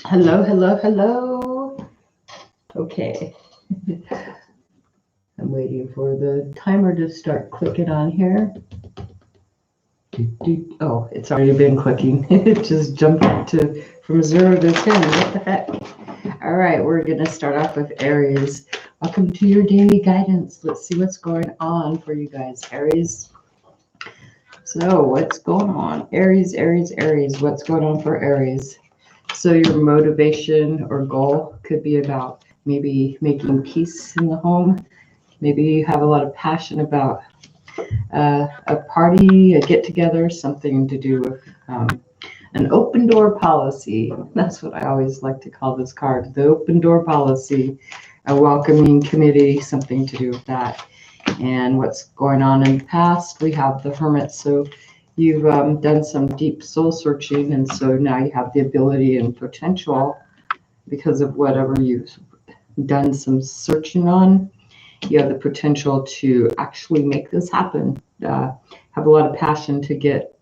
Hello, hello, hello. Okay. I'm waiting for the timer to start clicking on here. Oh, it's already been clicking. It just jumped to from 0 to 10. What the heck? All right, we're going to start off with Aries. Welcome to your daily guidance. Let's see what's going on for you guys, Aries. So, what's going on? Aries, Aries, Aries. What's going on for Aries? So, your motivation or goal could be about maybe making peace in the home. Maybe you have a lot of passion about a party, a get together, something to do with an open door policy. That's what I always like to call this card, the open door policy, a welcoming committee, something to do with that. And what's going on in the past, we have the Hermit. So you've done some deep soul searching, and so now you have the ability and potential because of whatever you've done some searching on. You have the potential to actually make this happen. Have a lot of passion to get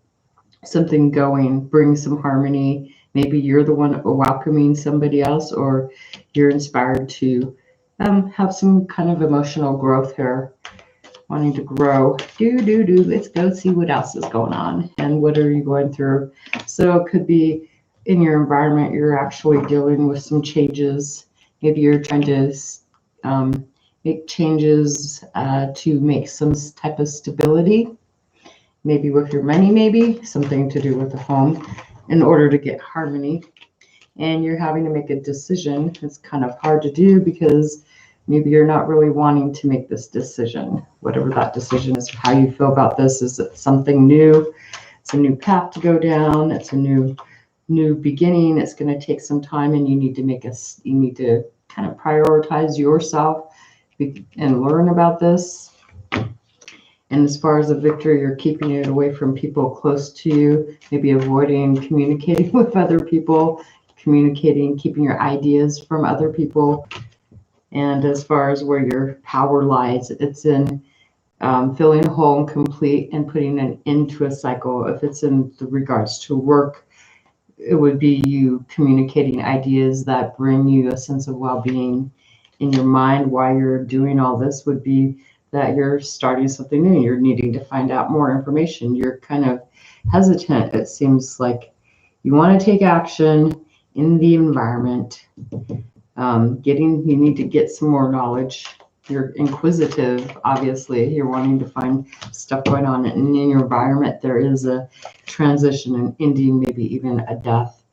something going, bring some harmony. Maybe you're the one welcoming somebody else, or you're inspired to have some kind of emotional growth here, wanting to grow. Let's go see what else is going on and what are you going through. So it could be in your environment, you're actually dealing with some changes. Maybe you're trying to make changes to make some type of stability, maybe with your money, maybe something to do with the home in order to get harmony. And you're having to make a decision. It's kind of hard to do because maybe you're not really wanting to make this decision, whatever that decision is, how you feel about this. Is it something new? It's a new path to go down. It's a new beginning. It's going to take some time, and you need to kind of prioritize yourself and learn about this. And as far as a victory, you're keeping it away from people close to you, maybe avoiding communicating with other people, keeping your ideas from other people. And as far as where your power lies, it's in feeling whole and complete and putting an end to a cycle. If it's in the regards to work, it would be you communicating ideas that bring you a sense of well-being in your mind. While you're doing all this would be that you're starting something new. You're needing to find out more information. You're kind of hesitant. It seems like you want to take action in the environment. You need to get some more knowledge. You're inquisitive, obviously. You're wanting to find stuff going on. And in your environment, there is a transition, an ending, maybe even a death.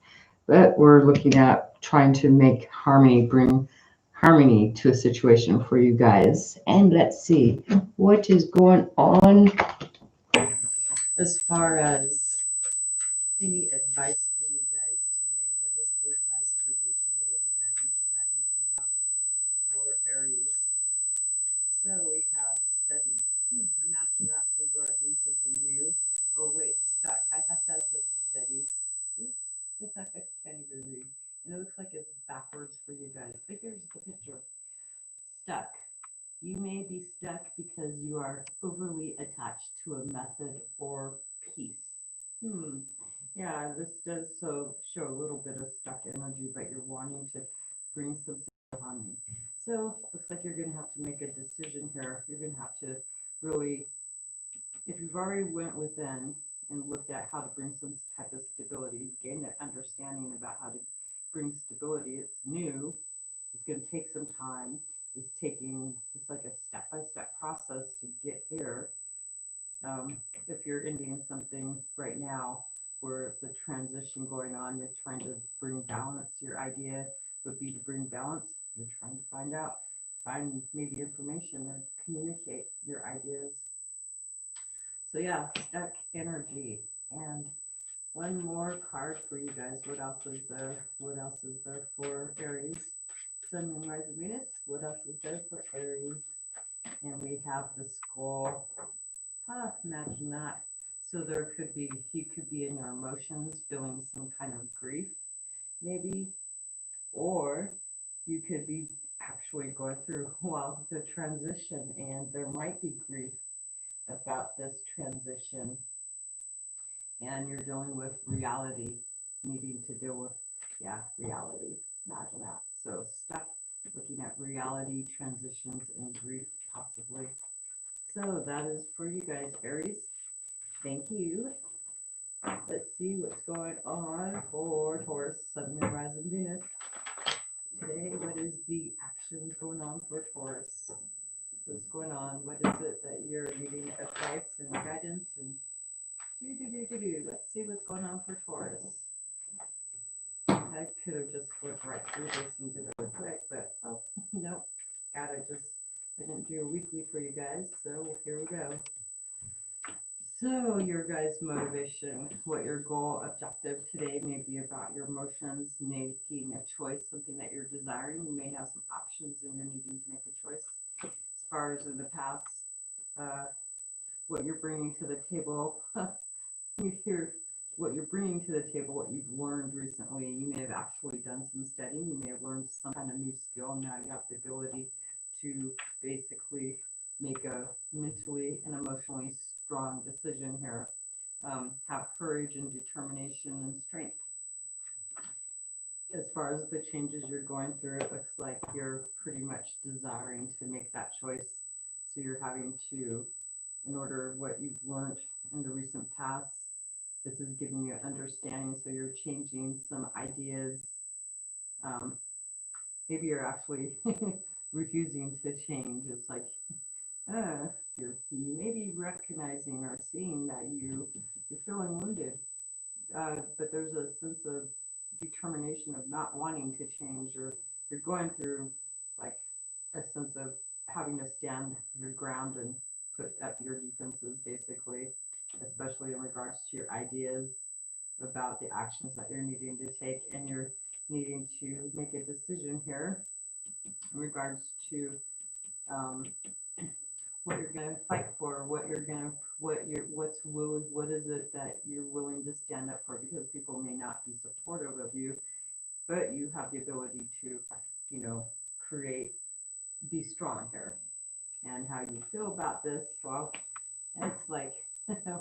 But we're looking at trying to make harmony, bring harmony to a situation for you guys. And let's see what is going on as far as any advice for you guys today. What is the advice for you today, the guidance that you can have for Aries? So we have study. Imagine that. So you are doing something new. Oh, wait, stuck. I thought that was study. Oops. I can't even read. And it looks like it's backwards for you guys. But here's the picture. Stuck. You may be stuck because you are overly attached to a method or piece. Yeah, this does show a little bit of stuck energy, but you're wanting to bring some harmony. So looks like you're going to have to make a decision here. You're going to have to really, if you've already went within and looked at how to bring some type of stability, gain an understanding about how to bring stability. It's new. It's going to take some time. It's like a step-by-step process to get here. If you're ending something right now where it's a transition going on, you're trying to bring balance. Your idea would be to bring balance. You're trying to find maybe information or communicate your ideas. So yeah, stuck energy. And one more card for you guys. What else is there? What else is there for Aries? Sun, Moon, Rising, Venus. What else is there for Aries? And we have the Skull. Imagine that. So you could be in your emotions, feeling some kind of grief, maybe, or you could be actually going through the transition, and there might be grief about this transition. and you're dealing with reality, needing to deal with, yeah, reality. Imagine that. So stuck looking at reality, transitions, and grief, possibly. So that is for you guys, Aries. Thank you. Let's see what's going on for Taurus, Sun, Moon, Rising, Venus. Today, what is the action going on for Taurus? What's going on? What is it that you're needing advice and guidance and do? Let's see what's going on for Taurus. I could have just flipped right through this and did it real quick, but oh no, I didn't do a weekly for you guys, so here we go. So your guys' motivation, what your goal, objective today may be about your emotions, making a choice, something that you're desiring. You may have some options and you're needing to make a choice. As far as in the past, what you're bringing to the table, you hear what you're bringing to the table, what you've learned recently. You may have actually done some studying. You may have learned some kind of new skill. Now you have the ability to basically make a mentally and emotionally strong decision here. Have courage and determination and strength. As far as the changes you're going through, it looks like you're pretty much desiring to make that choice. So you're having to, in order what you've learned in the recent past, this is giving you understanding. So you're changing some ideas. Maybe you're actually refusing to change. It's like, you may be recognizing or seeing that you're feeling wounded, but there's a sense of determination of not wanting to change, or you're going through like a sense of having to stand your ground and put up your defenses, basically, especially in regards to your ideas about the actions that you're needing to take, and you're needing to make a decision here in regards to what you're going to fight for, what is it that you're willing to stand up for, because people may not be supportive of you, but you have the ability to, be strong here. And how you feel about this, well, it's like,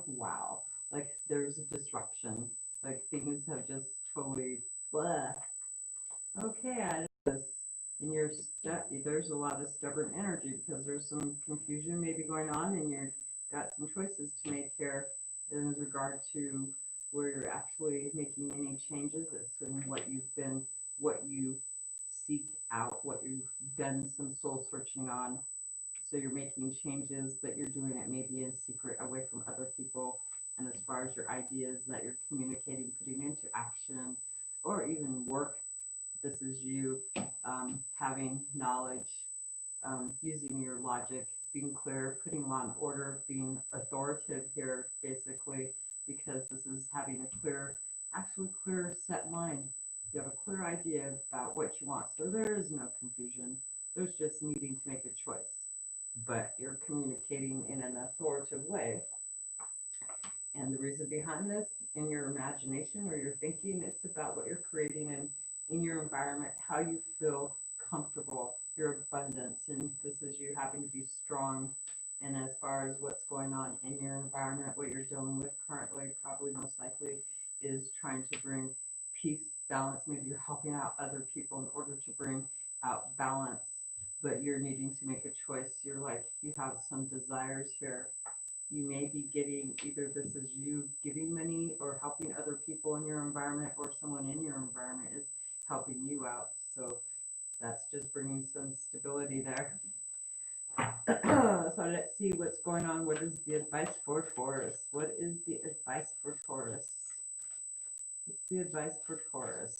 wow, like there's a disruption, like things have just totally, blah. Okay, I this. And there's a lot of stubborn energy because there's some confusion maybe going on, and you've got some choices to make here in regard to where you're actually making any changes. It's in what you seek out, what you've done some soul searching on. So you're making changes, but you're doing it maybe in secret, away from other people. And as far as your ideas that you're communicating, putting into action, or even work, this is you having knowledge, using your logic, being clear, putting law and order, being authoritative here, basically, because this is having a clear set mind. You have a clear idea about what you want. So there is no confusion. There's just needing to make a choice. But you're communicating in an authoritative way. And the reason behind this, in your imagination or your thinking, it's about what you're creating in your environment, how you feel comfortable, your abundance, and this is you having to be strong. And as far as what's going on in your environment, what you're dealing with currently, probably most likely is trying to bring peace, balance. Maybe you're helping out other people in order to bring out balance, but you're needing to make a choice. You're like, you have some desires here. You may be getting, either this is you giving money or helping other people in your environment, or someone in your environment is helping you out. So that's just bringing some stability there. So let's see what's going on. What is the advice for Taurus? What is the advice for Taurus? What's the advice for Taurus?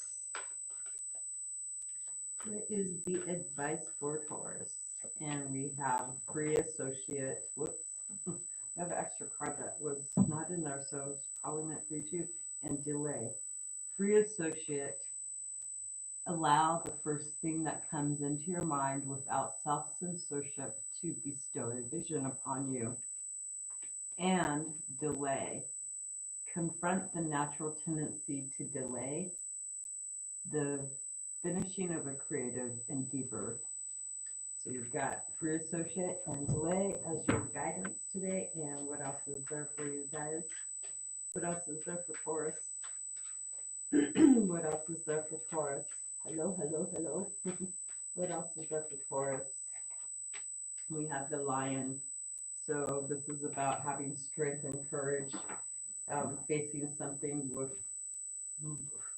What is the advice for Taurus? And we have free associate. Whoops. I have an extra card that was not in there, so it's probably meant for you too. And delay. Free associate. Allow the first thing that comes into your mind without self-censorship to bestow a vision upon you. And delay. Confront the natural tendency to delay the finishing of a creative endeavor. So you've got free associate and delay as your guidance today. And what else is there for you guys? What else is there for Taurus? What else is there for Taurus? Hello, hello, hello. What else is there for Taurus? We have the Lion. So this is about having strength and courage, facing something with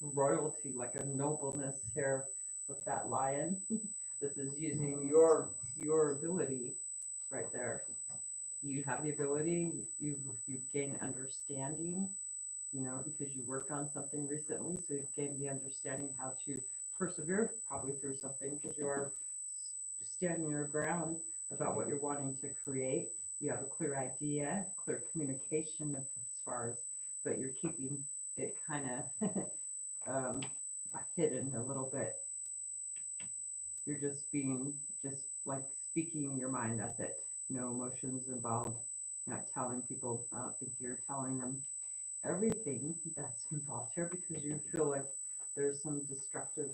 royalty, like a nobleness here with that lion. This is using your ability right there. You have the ability, you've gained understanding, because you worked on something recently, so you've gained the understanding how to persevere probably through something because you are standing your ground about what you're wanting to create. You have a clear idea, clear communication as far as, but you're keeping it kind of hidden a little bit. You're just like speaking your mind. That's it. No emotions involved. Not telling people. I don't think you're telling them everything that's involved here because you feel like there's some destructive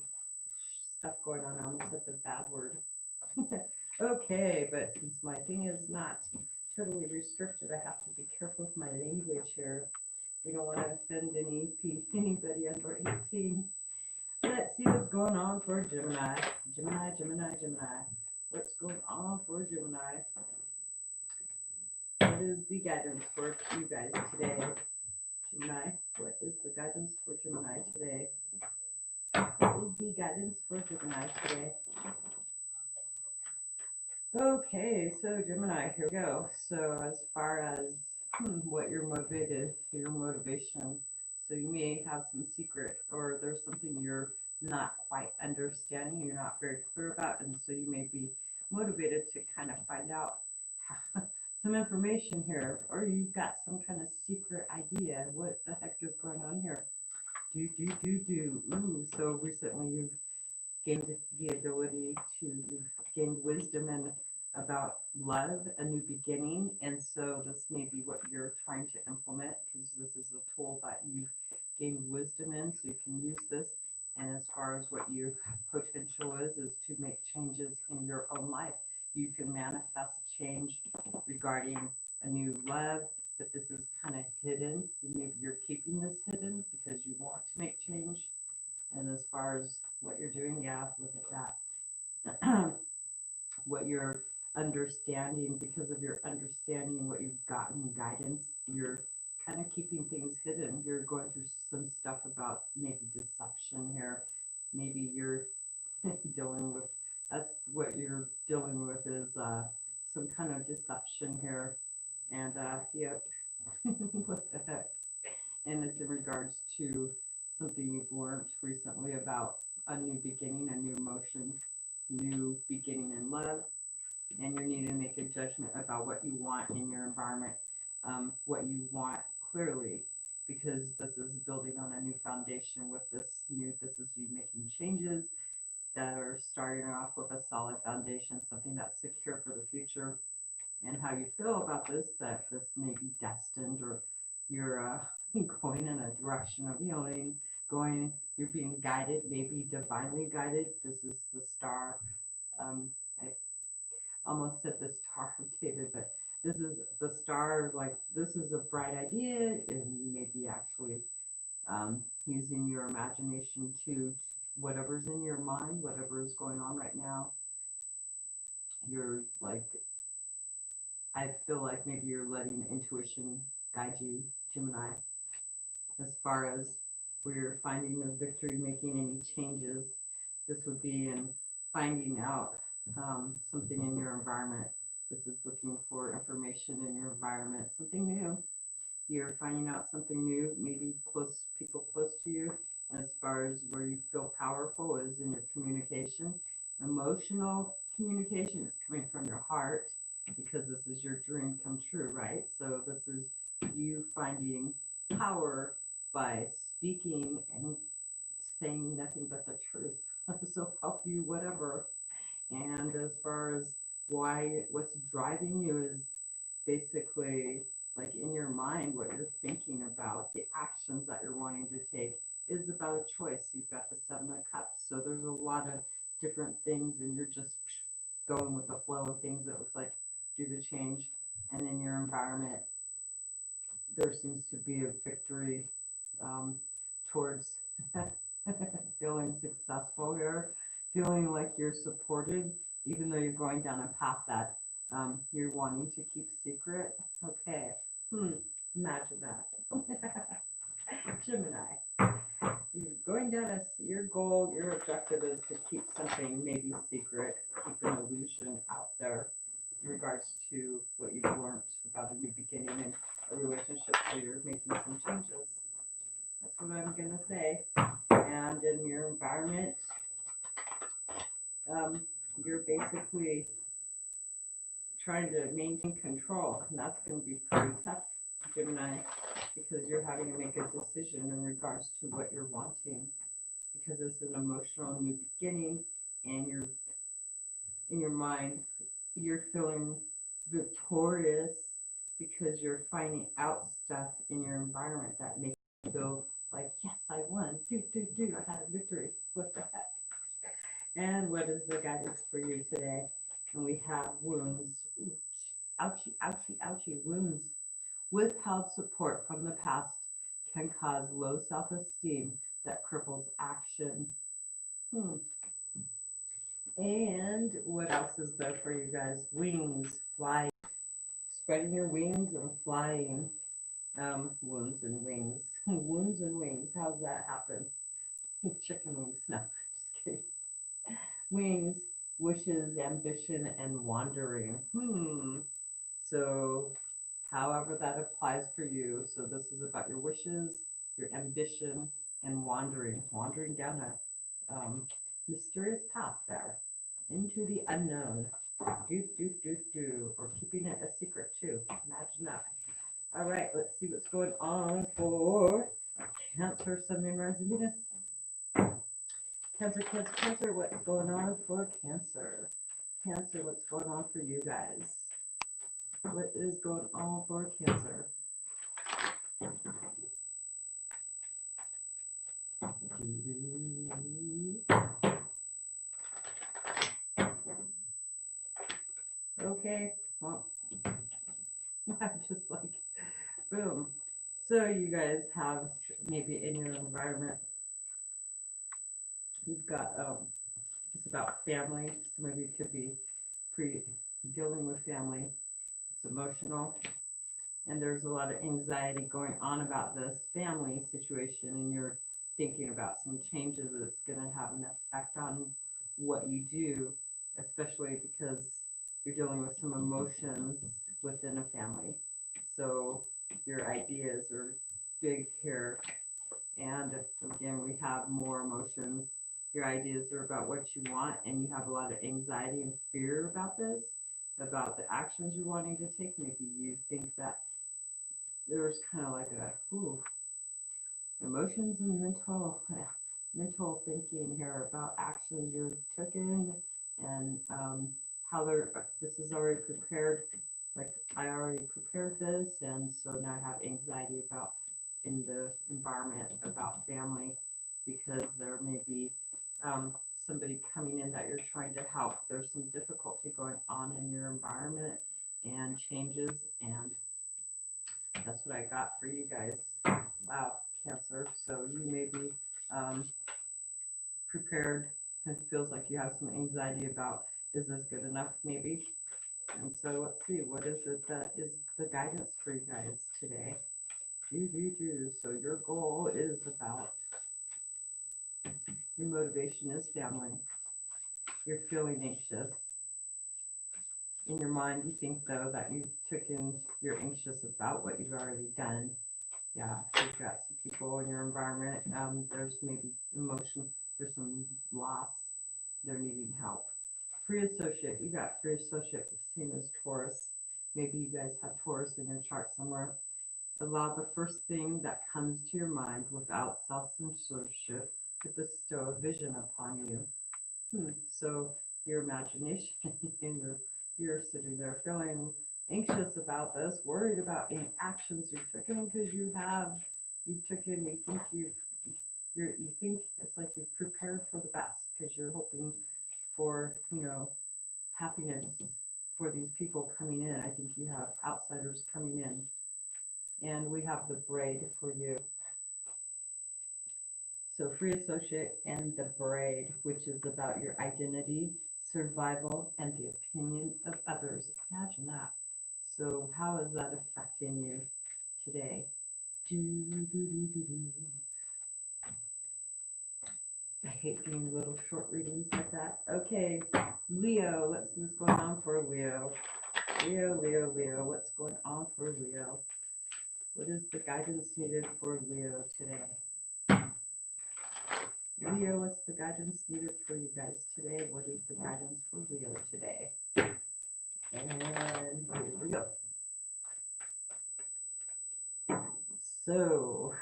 stuff going on. I almost said the bad word. Okay, but since my thing is not totally restricted, I have to be careful with my language here. We don't want to offend anybody under 18. Let's see what's going on for Gemini. Gemini, Gemini, Gemini. What's going on for Gemini? What is the guidance for you guys today? Gemini, what is the guidance for Gemini today? What is the guidance for Gemini today? Okay, so Gemini, here we go. So as far as what your motivation, so you may have some secret or there's something you're not quite understanding, you're not very clear about, and so you may be motivated to kind of find out some information here, or you've got some kind of secret idea. What the heck is going on here? Ooh, so recently you've gained the ability to gain wisdom and about love, a new beginning, and so this may be what you're trying to implement because this is a tool that you've gained wisdom in, so you can use this. And as far as what your potential is to make changes in your own life. You can manifest change regarding a new love, but this is kind of hidden. Maybe you're keeping this hidden because you want to make change. And as far as what you're doing, yeah, look at that. What you're understanding, because of your understanding, what you've gotten guidance, you're kind of keeping things hidden. You're going through some stuff about maybe deception here. Maybe you're dealing with, that's what you're dealing with is some kind of deception here. And yep, what the heck? And it's in regards to something you've learned recently about a new beginning, a new emotion, new beginning in love, and you're needing to make a judgment about what you want in your environment, what you want clearly, because this is building on a new foundation with this is you making changes that are starting off with a solid foundation, something that's secure for the future, and how you feel about this, that this may be destined or you're going in a direction of healing, you're being guided, maybe divinely guided. This is the star. I almost said the Star of David, but this is the star, like this is a bright idea, and you may be actually using your imagination to whatever's in your mind, whatever is going on right now. You're like, I feel like maybe you're letting intuition guide you, Gemini, as far as where you're finding the victory, making any changes. This would be in finding out something in your environment. This is looking for information in your environment, something new. You're finding out something new, maybe people close to you. And as far as where you feel powerful is in your communication. Emotional communication is coming from your heart because this is your dream come true, right? So this is you finding power by speaking and saying nothing but the truth. So help you, whatever. And as far as what's driving you is basically like in your mind, what you're thinking about, the actions that you're wanting to take is about a choice. You've got the Seven of Cups. So there's a lot of different things, and you're just going with the flow of things that looks like do the change. And in your environment, there seems to be a victory towards feeling successful here, feeling like you're supported, even though you're going down a path that you're wanting to keep secret. Okay, imagine that. Gemini, you're going down your goal, your objective is to keep something maybe secret, keep an illusion out there in regards to what you've learned about a new beginning in a relationship, so you're making some changes. That's what I'm gonna say. And in your environment, you're basically trying to maintain control, and that's going to be pretty tough, Gemini, because you're having to make a decision in regards to what you're wanting, because it's an emotional new beginning, and you're in your mind, you're feeling victorious because you're finding out stuff in your environment that makes you feel like, yes, I won. I had a victory. What the heck? And what is the guidance for you today? And we have wounds. Ouchie, ouchie, ouchie, wounds. Withheld support from the past can cause low self-esteem that cripples action. And what else is there for you guys? Wings, fly, spreading your wings and flying. Wounds and wings. Wounds and wings. How's that happen? Chicken wings. No, just kidding. Wings, wishes, ambition, and wandering. So however that applies for you. So this is about your wishes, your ambition, and wandering down a mysterious path there into the unknown. Or keeping it a secret too. Imagine that. All right, let's see what's going on for Cancer, Sun, Moon, Rising, Venus. Cancer, Cancer, Cancer, what's going on for Cancer? Cancer, what's going on for you guys? What is going on for Cancer? Okay, well, I'm just like, boom. So you guys have maybe in your environment, you've got, it's about family. Some of you could be dealing with family. It's emotional. And there's a lot of anxiety going on about this family situation, and you're thinking about some changes that's going to have an effect on what you do, especially because you're dealing with some emotions within a family. So your ideas are big here. And again, we have more emotions. Your ideas are about what you want, and you have a lot of anxiety and fear about this, about the actions you're wanting to take. Maybe you think that there's kind of like emotions and mental thinking here about actions you've taken, and how this is already prepared. Like, I already prepared this, and so now I have anxiety about in the environment about family, because there may be somebody coming in that you're trying to help. There's some difficulty going on in your environment and changes, and that's what I got for you guys. Wow, Cancer. So you may be prepared. It feels like you have some anxiety about, is this good enough, maybe? And so let's see, what is it that is the guidance for you guys today? So your goal is about, your motivation is family. You're feeling anxious. In your mind, you think, though, that you're anxious about what you've already done. Yeah, you've got some people in your environment. There's maybe emotion, there's some loss. They're needing help. Free associate, you got free associate, same as Taurus. Maybe you guys have Taurus in your chart somewhere. Allow the first thing that comes to your mind without self-censorship to bestow a vision upon you. So your imagination, and you're sitting there feeling anxious about this, worried about any actions you've taken, because you think it's like you've prepared for the best, because you're hoping for, happiness for these people coming in. I think you have outsiders coming in. And we have the braid for you. So free associate and the braid, which is about your identity, survival, and the opinion of others. Imagine that. So how is that affecting you today? Do, do, do, do, do. I hate doing little short readings like that. Okay, Leo, let's see what's going on for Leo. Leo, what's going on for Leo? What is the guidance needed for Leo today? Leo, what's the guidance needed for you guys today? What is the guidance for Leo today? And here we go. So,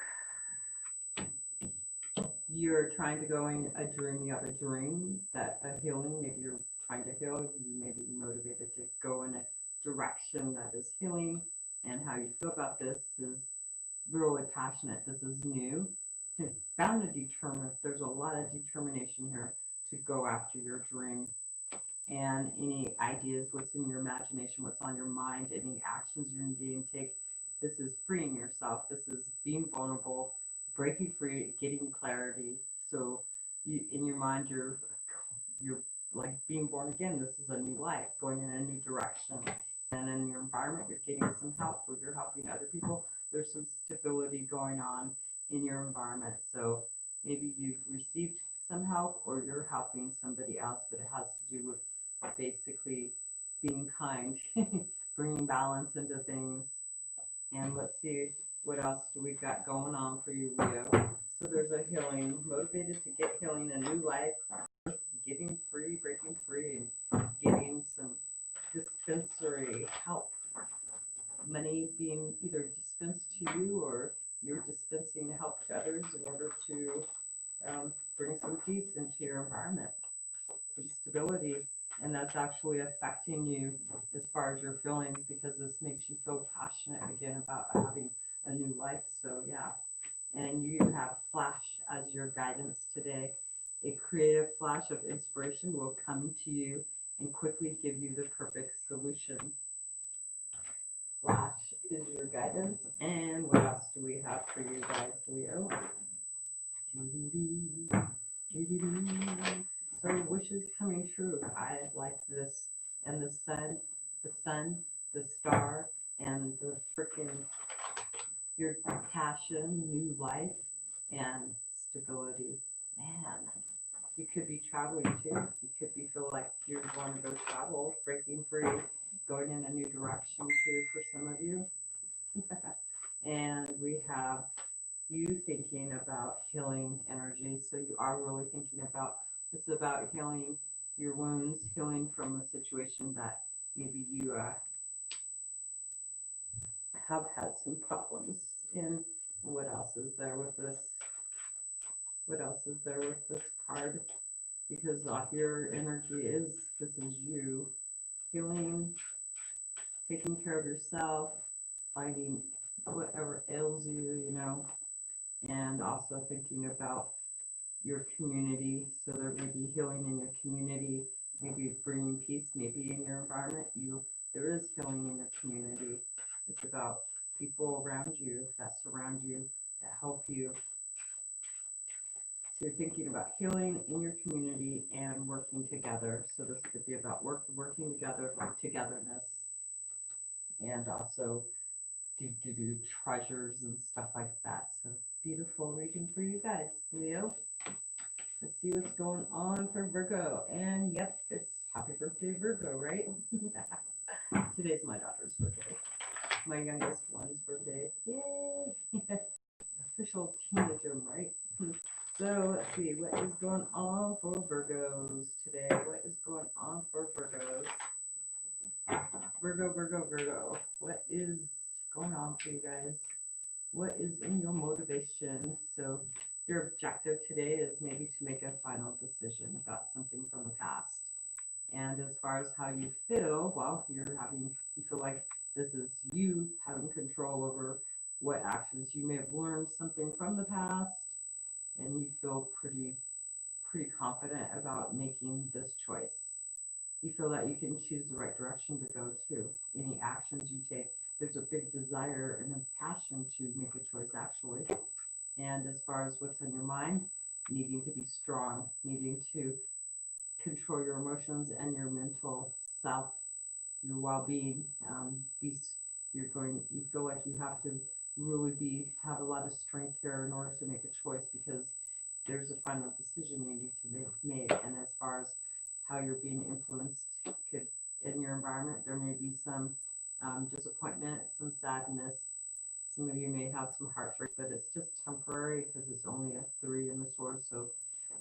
you're trying to go in a dream, you have a dream that a healing, maybe you're trying to heal, you may be motivated to go in a direction that is healing, and how you feel about this is really passionate. This is new. It's bound to determine, there's a lot of determination here to go after your dream, and any ideas, what's in your imagination, what's on your mind, any actions you're needing to take. This is freeing yourself. This is being vulnerable, breaking free, getting clarity. So you, in your mind, you're like being born again. This is a new life, going in a new direction. And in your environment, you're getting some help, or you're helping other people. There's some stability going on in your environment. So maybe you've received some help, or you're helping somebody else, but it has to do with basically being kind, bringing balance into things. And let's see, what else do we got going on for you, Leo? So there's a healing, motivated to get healing, a new life, getting free, breaking free, and getting some dispensary help. Money being either dispensed to you, or you're dispensing help to others in order to bring some peace into your environment, some stability. And that's actually affecting you as far as your feelings, because this makes you feel passionate again about having a new life. So yeah, and you have flash as your guidance today. A creative flash of inspiration will come to you and quickly give you the perfect solution. Flash is your guidance. And what else do we have for you guys, Leo? So wishes coming true. I like this. And the sun, the star, and the freaking your passion, new life, and stability. Man, you could be traveling too. You could be feel like you want to go travel, breaking free, going in a new direction too for some of you. And we have you thinking about healing energy. So you are really thinking about, this is about healing your wounds, healing from a situation that maybe you have had some problems in. What else is there with this? What else is there with this card? Because your energy is, this is you healing, taking care of yourself, finding whatever ails you, you know, and also thinking about your community. So there may be healing in your community, maybe bringing peace, maybe in your environment. There is healing in your community. It's about people around you that surround you, that help you. So you're thinking about healing in your community and working together. So this could be about working together, togetherness, and also do treasures and stuff like that. So beautiful reading for you guys, Leo. Let's see what's going on for Virgo. And yep, it's happy birthday, Virgo, right? Today's my daughter's birthday. My youngest one's birthday. Yay! Official teenager, right? So let's see, what is going on for Virgos today? What is going on for Virgos? Virgo. What is going on for you guys? What is in your motivation? So your objective today is maybe to make a final decision about something from the past. And as far as how you feel, well, you feel like this is you having control over what actions. You may have learned something from the past, and you feel pretty confident about making this choice. You feel that you can choose the right direction to go to. Any actions you take, there's a big desire and a passion to make a choice actually. And as far as what's on your mind, needing to be strong, needing to control your emotions and your mental self, your well-being. You feel like you have to really have a lot of strength here in order to make a choice because there's a final decision you need to make. And as far as how you're being influenced in your environment, there may be some disappointment, some sadness. Some of you may have some heartbreak, but it's just temporary because it's only a 3 in the sword. So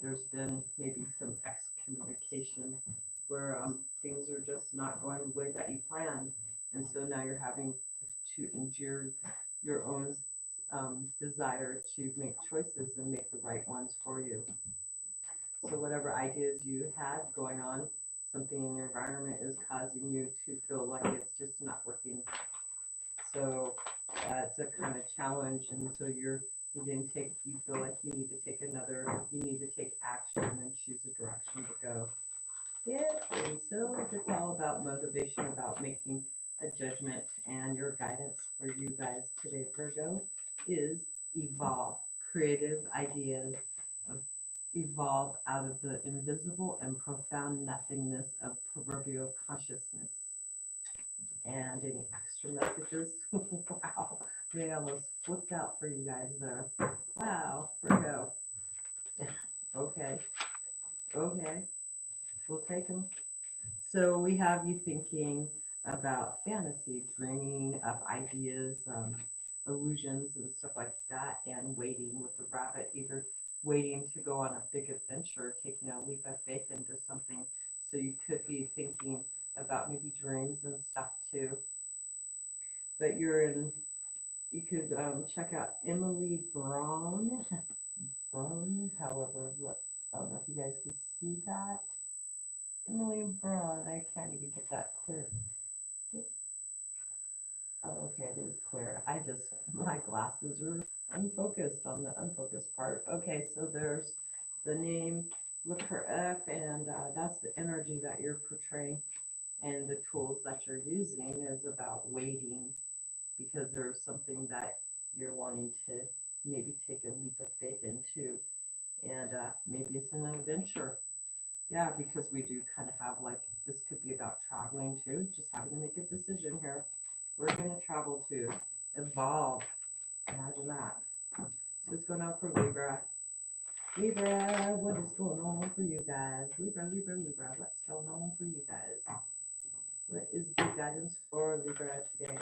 there's been maybe some excommunication where things are just not going the way that you planned. And so now you're having to endure your own desire to make choices and make the right ones for you. So whatever ideas you had going on, something in your environment is causing you to feel like it's just not working. So it's a kind of challenge, and so you feel like you need to take action and choose a direction to go. Yeah, and so it's all about motivation, about making a judgment, and your guidance for you guys today, Virgo, is evolve. Creative ideas of evolve out of the invisible and profound nothingness of proverbial consciousness. And any extra messages? Wow, they almost flipped out for you guys there. Wow, Virgo. Okay, we'll take them. So we have you thinking about fantasy, dreaming up ideas, illusions and stuff like that, and waiting with the rabbit, either waiting to go on a big adventure, taking a leap of faith into something. So you could be thinking about maybe dreams and stuff too. But you could check out Emily Braun. Braun, however, I don't know if you guys can see that. Emily Braun, I can't even get that clear. Oh, okay, it is clear. My glasses are unfocused on the unfocused part. Okay, so there's the name, look her up, and that's the energy that you're portraying. And the tools that you're using is about waiting because there's something that you're wanting to maybe take a leap of faith into. And maybe it's an adventure. Yeah, because we do kind of have this could be about traveling too, just having to make a decision here. We're going to travel to evolve. Imagine that. So what's going on for Libra? Libra, what is going on for you guys? Libra, what's going on for you guys? What is the guidance for Libra today?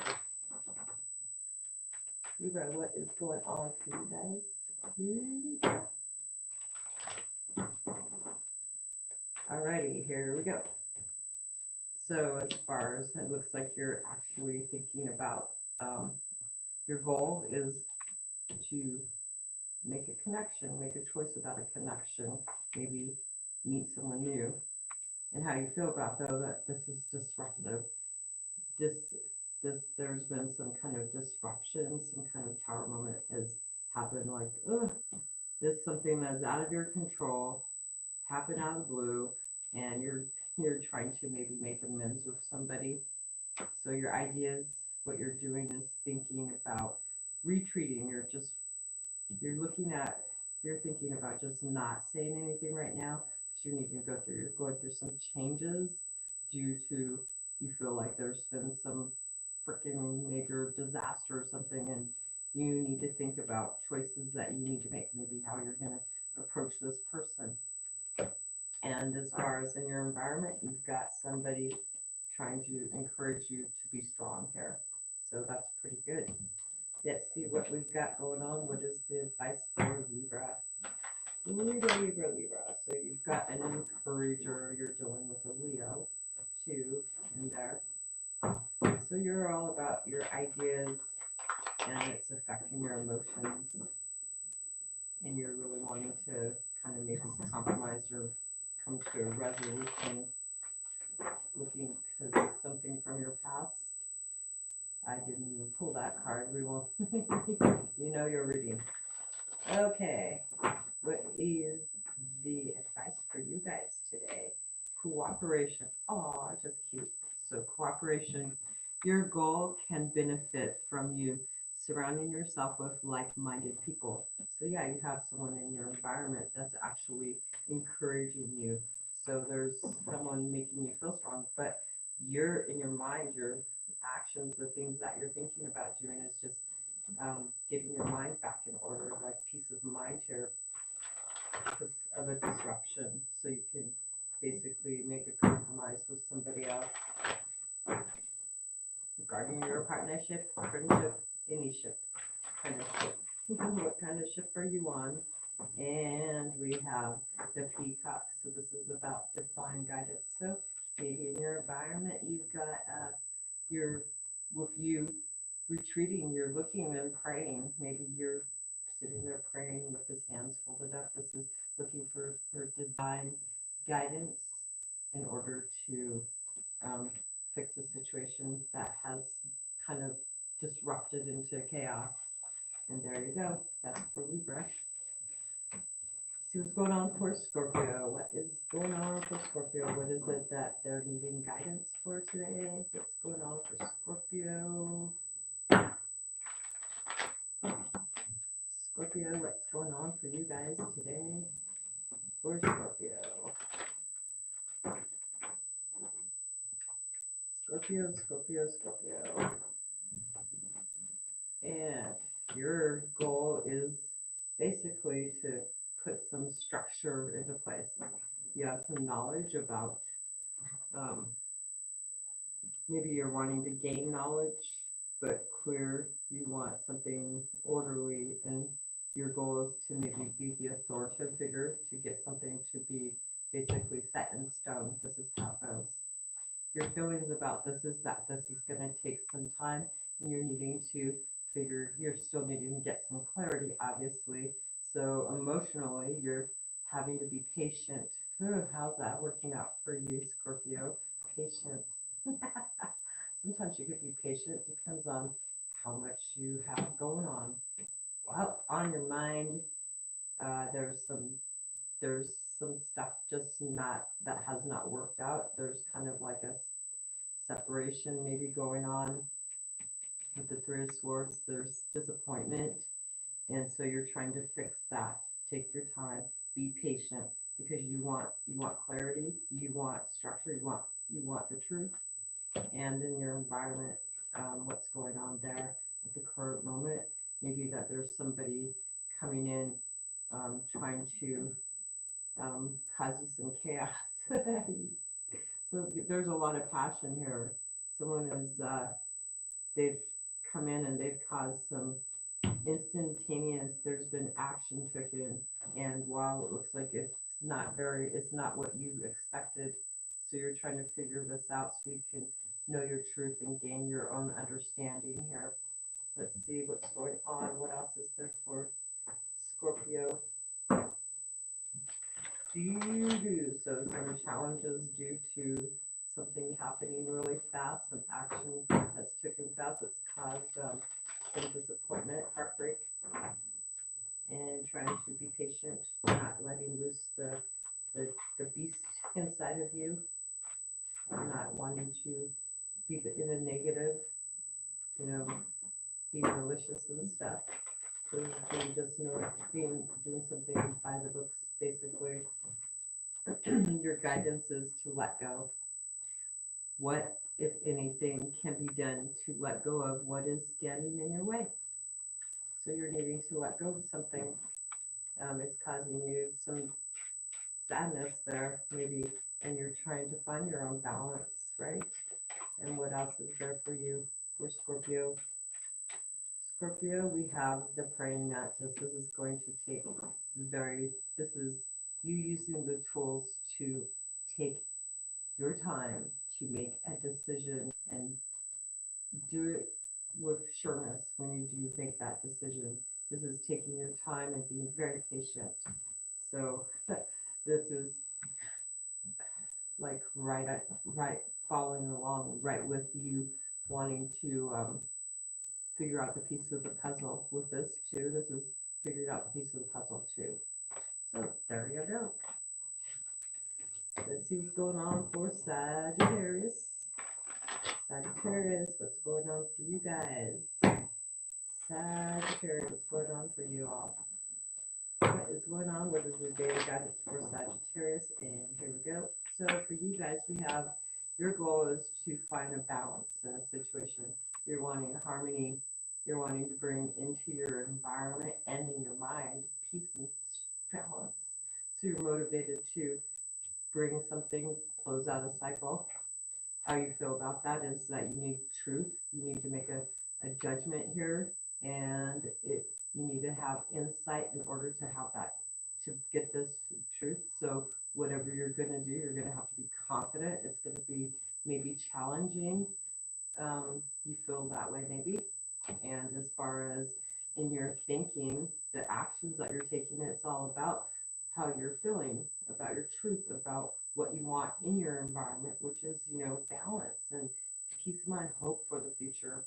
Libra, what is going on for you guys? Alrighty, here we go. So as far as it looks like you're actually thinking about your goal is to make a connection, make a choice about a connection, maybe meet someone new. And how you feel about though that this is disruptive. There's been some kind of disruption, some kind of tower moment has happened, like, ugh, this is something that's out of your control, happened out of the blue, and you're trying to maybe make amends with somebody. So your ideas, what you're doing is thinking about retreating. You're thinking about just not saying anything right now because you're going through some changes due to you feel like there's been some freaking major disaster or something, and you need to think about choices that you need to make, maybe how you're going to approach this person. And as far as in your environment, you've got somebody trying to encourage you to be strong here. So that's pretty good. Let's see what we've got going on. What is the advice for Libra? Libra. So you've got an encourager. You're dealing with a Leo, too, in there. So you're all about your ideas, and it's affecting your emotions. And you're really wanting to kind of maybe compromise or come to a resolution, looking because it's something from your past. I didn't even pull that card. We won't. You know you're reading. Okay, what is the advice for you guys today? Cooperation. Oh, just cute. So cooperation Your goal can benefit from you surrounding yourself with like-minded people. So yeah, you have someone in your environment that's actually encouraging you. So there's someone making you feel strong, but you're in your mind, your actions, the things that you're thinking about doing is just getting your mind back in order, like peace of mind here because of a disruption. So you can basically make a compromise with somebody else regarding your partnership, friendship, any ship, kind of ship. What kind of ship are you on? And we have the peacock. So this is about divine guidance. So maybe in your environment, you've got your, with you retreating, you're looking and praying. Maybe you're sitting there praying with his hands folded up. This is looking for divine guidance in order to um, fix a situation that has kind of disrupted into chaos. And there you go. That's for Libra. See what's going on for Scorpio. What is going on for Scorpio? What is it that they're needing guidance for today? What's going on for Scorpio? Scorpio, what's going on for you guys today? For Scorpio. Scorpio, Scorpio, Scorpio. And your goal is basically to put some structure into place. You have some knowledge about, um, maybe you're wanting to gain knowledge, but clear, you want something orderly, and your goal is to maybe be the authoritative figure to get something to be basically set in stone. This is how it goes. Your feelings about this is that this is going to take some time, and you're needing to figure, you're still needing to get some clarity, obviously. So emotionally, you're having to be patient. Ooh, how's that working out for you, Scorpio? Patience. Sometimes you could be patient, depends on how much you have going on. Well, on your mind, there's some stuff just not that has not worked out. There's kind of like a separation maybe going on with the Three of Swords. There's disappointment, and so you're trying to fix that. Take your time, be patient, because you want clarity, you want structure, you want the truth, and in your environment, what's going on there at the current moment. Maybe that there's somebody coming in, trying to cause you some chaos. So there's a lot of passion here. Someone is, they've come in and they've caused some instantaneous, there's been action taken, and while it looks like it's not what you expected, so you're trying to figure this out so you can know your truth and gain your own understanding here. Let's see what's going on. What else is there for Scorpio? So some challenges due to something happening really fast, some action that's taken fast that's caused some disappointment, heartbreak, and trying to be patient, not letting loose the beast inside of you, not wanting to be in the negative, you know, being malicious and stuff. So being just, doing something by the books, basically. Your guidance is to let go. What, if anything, can be done to let go of what is standing in your way? So you're needing to let go of something. It's causing you some sadness there, maybe, and you're trying to find your own balance, right? And what else is there for you, for Scorpio? Scorpio, we have the praying mantis. This is going to take this is you using the tools to take your time to make a decision and do it with sureness when you do make that decision. This is taking your time and being very patient. So this is like right following along right with you wanting to figure out the piece of the puzzle with this too. This is figured out the piece of the puzzle too. So there you go. Let's see what's going on for Sagittarius. Sagittarius, what's going on for you guys? Sagittarius, what's going on for you all? What is going on? What is the daily guidance for Sagittarius? And here we go. So for you guys, we have your goal is to find a balance in a situation. You're wanting harmony. You're wanting to bring into your environment and in your mind peace and balance. So you're motivated to bring something, close out a cycle. How you feel about that is that you need truth. You need to make a judgment here, and you need to have insight in order to have that, to get this truth. So whatever you're going to do, you're going to have to be confident. It's going to be maybe challenging. You feel that way maybe. And as far as in your thinking, the actions that you're taking, it's all about how you're feeling, about your truth, about what you want in your environment, which is, balance and peace of mind, hope for the future.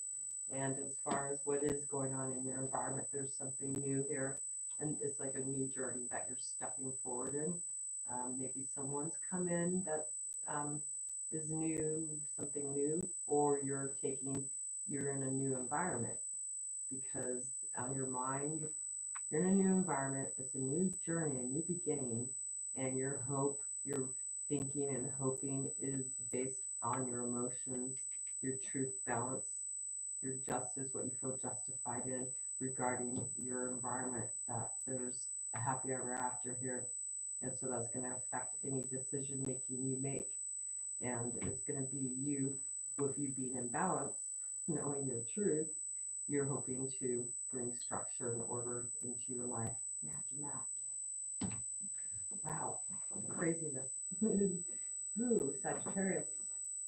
And as far as what is going on in your environment, there's something new here, and it's like a new journey that you're stepping forward in. Maybe someone's come in that is new, something new, or you're in a new environment because on your mind, you're in a new environment, it's a new journey, a new beginning, and your thinking and hoping is based on your emotions, your truth balance, your justice, what you feel justified in regarding your environment, that there's a happy ever after here. And so that's going to affect any decision making you make. And it's going to be you, with you being in balance, knowing your truth, you're hoping to bring structure and order into your life. Imagine that. Wow, craziness. Ooh, Sagittarius.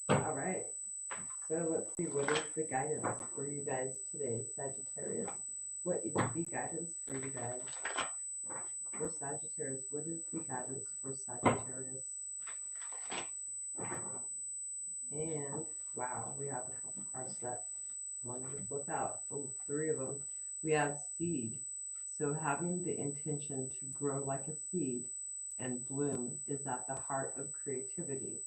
All right. So let's see, what is the guidance for you guys today, Sagittarius? What is the guidance for you guys? For Sagittarius, what is the guidance for Sagittarius? And wow, we have a couple cards that one to flip out. Oh, three of them. We have seed. So having the intention to grow like a seed and bloom is at the heart of creativity.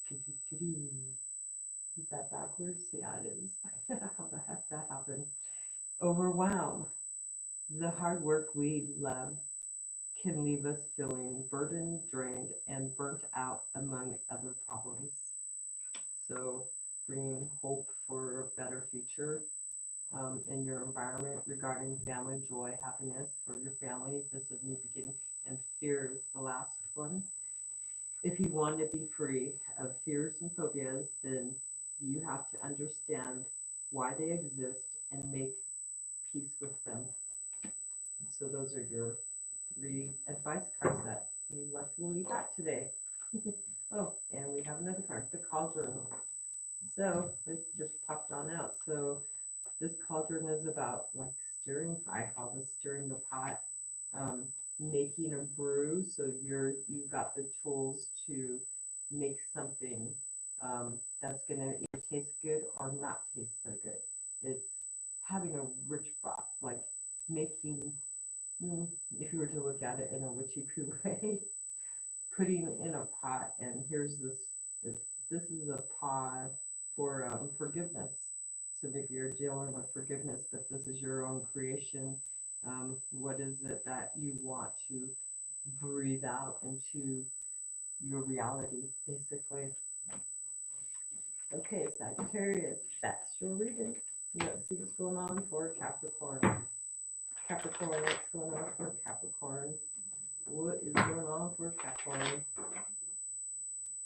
Is that backwards? Yeah, it is. How the heck that happened? Overwhelm. The hard work we love can leave us feeling burdened, drained, and burnt out, among other problems. So bringing hope for a better future in your environment regarding family, joy, happiness for your family. This is a new beginning. And fear is the last one. If you want to be free of fears and phobias, then you have to understand why they exist and make peace with them. So those are your three advice cards that we luckily got today. Oh, and we have another card, the Cauldron. So it just popped on out. So this cauldron is about like stirring. I call this stirring the pot, making a brew. So you've got the tools to make something that's gonna either taste good or not taste so good. It's having a rich broth, like making. If you were to look at it in a witchy poo way, putting in a pot, and here's this is a pot for forgiveness. So maybe you're dealing with forgiveness, but this is your own creation. What is it that you want to breathe out into your reality, basically? Okay, Sagittarius, that's your reading. Let's see what's going on for Capricorn. Capricorn, what's going on for Capricorn? What is going on for Capricorn?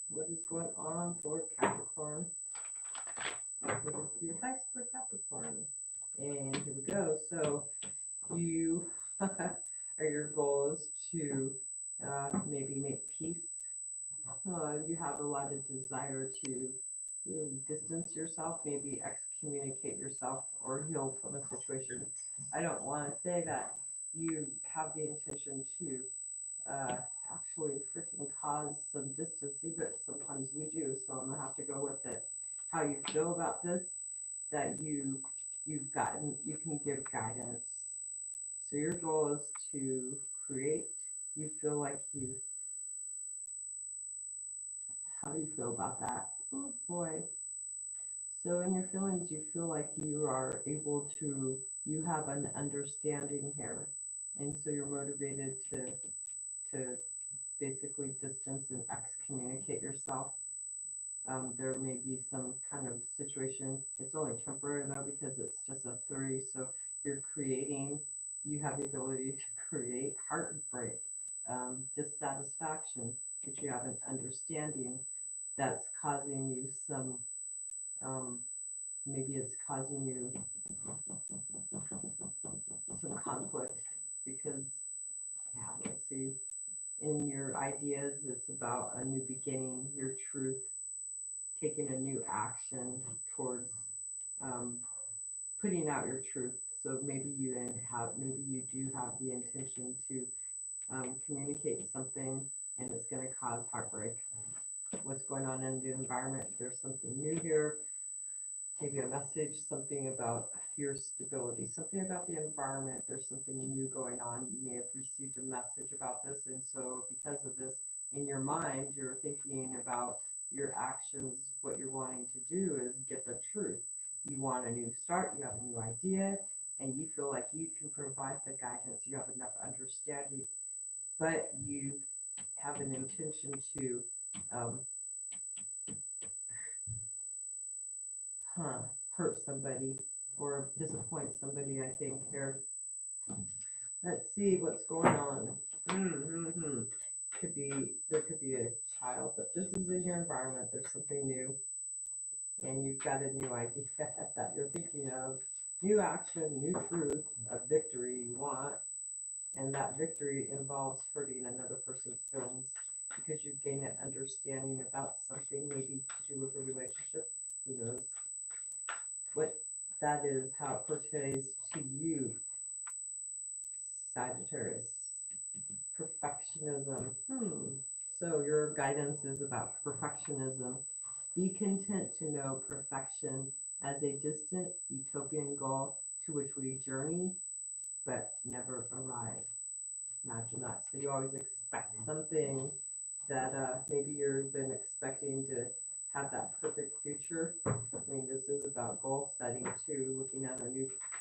What is going on for Capricorn? What is the advice for Capricorn? And here we go. So you, or your goal is to maybe make peace. You have a lot of desire to distance yourself, maybe excommunicate yourself or heal from a situation. I don't want to say that you have the intention to actually freaking cause some distancing, but sometimes we do. So I'm gonna have to go with it. How you feel about this? That you can give guidance. So your goal is to create. You feel like how do you feel about that? Oh boy. So in your feelings, you feel like you are able to, you have an understanding here. And so you're motivated to basically distance and excommunicate yourself. There may be some kind of situation. It's only temporary though because it's just a 3. So you're creating, you have the ability to create heartbreak, dissatisfaction, but you have an understanding that's causing you some, um, maybe it's causing you some conflict because, yeah, let's see, in your ideas, it's about a new beginning, your truth, taking a new action towards um, putting out your truth. So maybe maybe you do have the intention to communicate something, and it's going to cause heartbreak. What's going on in the environment? There's something new here. Maybe a message, something about your stability, something about the environment. There's something new going on. You may have received a message about this, and so because of this, in your mind, you're thinking about your actions. What you're wanting to do is get the truth. You want a new start, you have a new idea, and you feel like you can provide the guidance. You have enough understanding, but you have an intention to um, hurt somebody or disappoint somebody, I think here. Let's see what's going on. Mm-hmm. There could be a child, but this is in your environment. There's something new, and you've got a new idea that you're thinking of. New action, new truth, a victory you want, and that victory involves hurting another person's feelings because you've gained an understanding about something, maybe to do with a relationship. Who knows what that is, how it portrays to you, Sagittarius. Perfectionism. So your guidance is about perfectionism. Be content to know perfection as a distant utopian goal to which we journey but never arrive. Imagine that. So you always expect something that maybe you've been expecting to have that perfect future. I mean, this is about goal setting too, looking at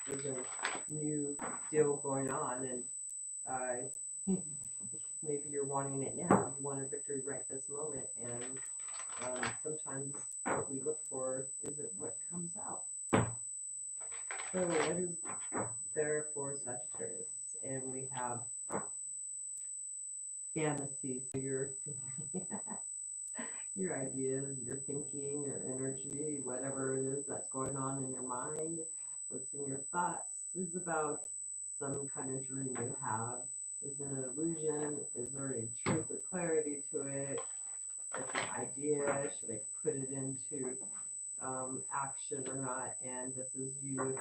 there's a new deal going on, and maybe you're wanting it now. You want a victory right this moment, and sometimes what we look for isn't what comes out. So what is there for Sagittarius? And we have fantasy. So your your ideas, your thinking, your energy, whatever it is that's going on in your mind, what's in your thoughts is about some kind of dream you have. Is it an illusion? Is there any truth or clarity to it? It's an idea. Should I put it into action or not? And this is you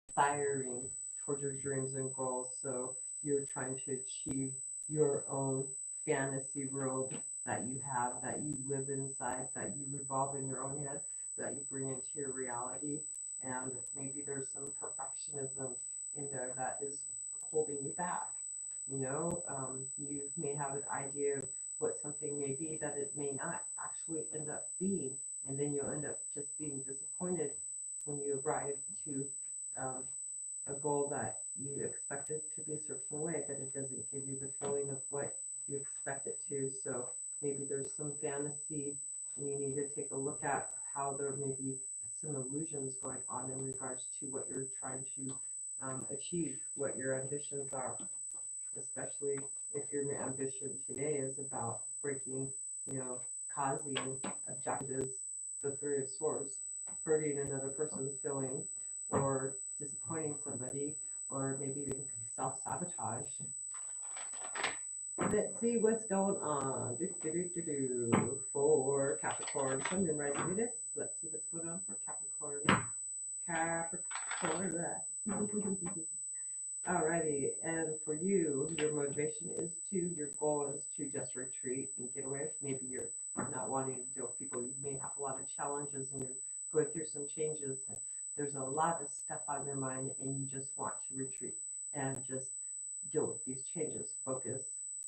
aspiring towards your dreams and goals. So you're trying to achieve your own fantasy world that you have, that you live inside, that you revolve in your own head, that you bring into your reality. And maybe there's some perfectionism in there that is holding you back. You may have an idea of what something may be that it may not actually end up being, and then you'll end up just being disappointed when you arrive to um, a goal that you expected to be a certain way, but it doesn't give you the feeling of what you expect it to. So maybe there's some fantasy, and you need to take a look at how there may be some illusions going on in regards to what you're trying to achieve, what your ambitions are, especially if your ambition today is about breaking, causing objectives, the 3 of Swords, hurting another person's feeling, or disappointing somebody, or maybe even self-sabotage. Let's see what's going on. For Capricorn, Sun, Moon, Rising, Venus. Let's see what's going on for Capricorn. Alrighty, and for you, your motivation is your goal is to just retreat and get away. Maybe you're not wanting to deal with people. You may have a lot of challenges and you're going through some changes. There's a lot of stuff on your mind and you just want to retreat and just deal with these changes. Focus,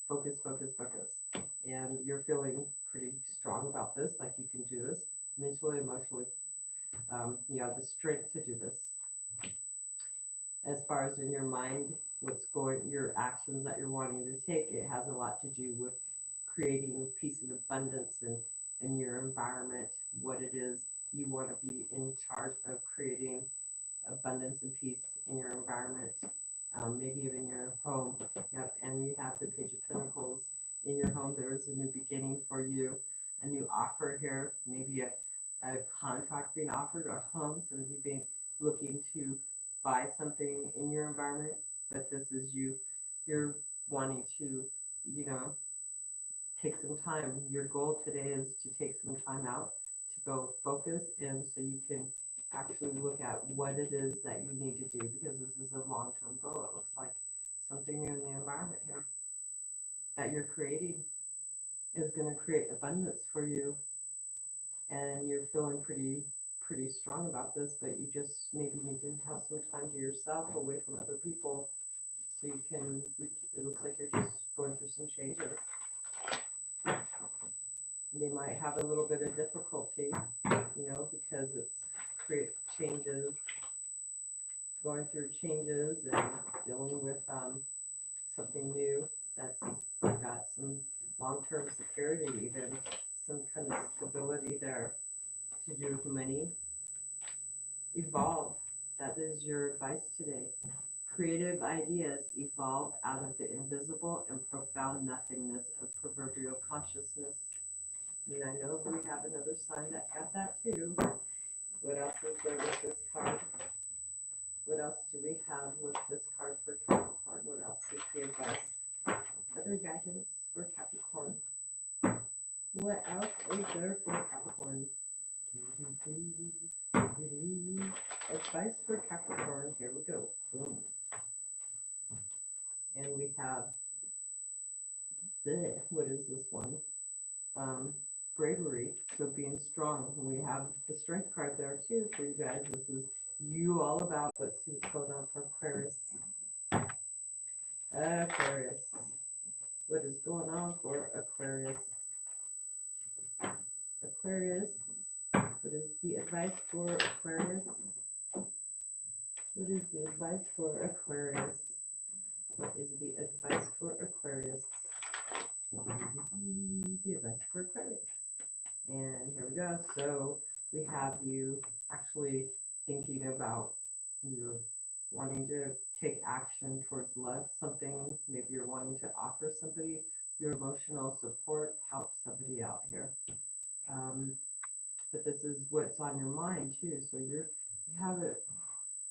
focus, focus, focus. And you're feeling pretty strong about this, like you can do this mentally, emotionally. strength to do this. As far as in your mind, your actions that you're wanting to take, it has a lot to do with creating peace and abundance in your environment, what it is you want to be in charge of creating abundance and peace in your environment, maybe even your home. Yep, and you have the Page of Pentacles in your home. There is a new beginning for you, a new offer here, maybe a contract being offered, or a home, some of you being looking to buy something in your environment, but this is you're wanting to, you know, take some time. Your goal today is to take some time out to go focus in so you can actually look at what it is that you need to do, because this is a long-term goal. It looks like something new in the environment here that you're creating is going to create abundance for you, and you're feeling pretty strong about this, but you just maybe need to have some time to yourself away from other people so you can, it looks like you're just going through some changes. They might have a little bit of difficulty, you know, because it's create changes, going through changes and dealing with something new that's got some long-term security, even some kind of stability there to do with money. Evolve. That is your advice today. Creative ideas evolve out of the invisible and profound nothingness of proverbial consciousness. And I know we have another sign that got that too. What else is there with this card? What else do we have with this card for Capricorn? What else is the advice? Other guidance for Capricorn. What else is there for Capricorn? Advice for Capricorn. Here we go. Boom. And we have what is this one? Bravery. So being strong. And we have the Strength card there too for you guys. This is you all about. Let's see what's going on for Aquarius. Aquarius. What is going on for Aquarius? Aquarius. What is the advice for Aquarius? What is the advice for Aquarius? What is the advice for Aquarius? The advice for Aquarius. And here we go. So we have you actually thinking about you're wanting to take action towards love, something, maybe you're wanting to offer somebody your emotional support, help somebody out here. But this is what's on your mind too. So you have it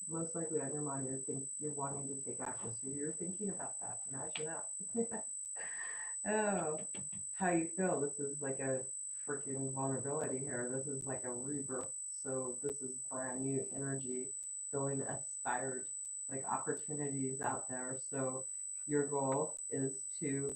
most likely on your mind. You're wanting to take action. So you're thinking about that. Imagine that. Oh, how you feel. This is like a freaking vulnerability here. This is like a rebirth. So this is brand new energy, feeling inspired, like opportunities out there. So your goal is to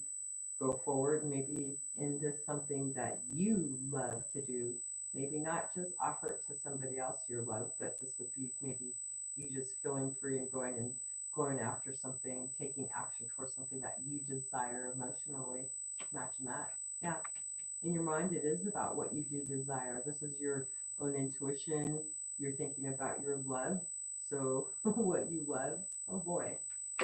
go forward, maybe into something that you love to do. Maybe not just offer it to somebody else your love, but this would be maybe you just feeling free and going after something, taking action towards something that you desire emotionally. Imagine that. Yeah. In your mind, it is about what you do desire. This is your own intuition. You're thinking about your love. So what you love, oh boy.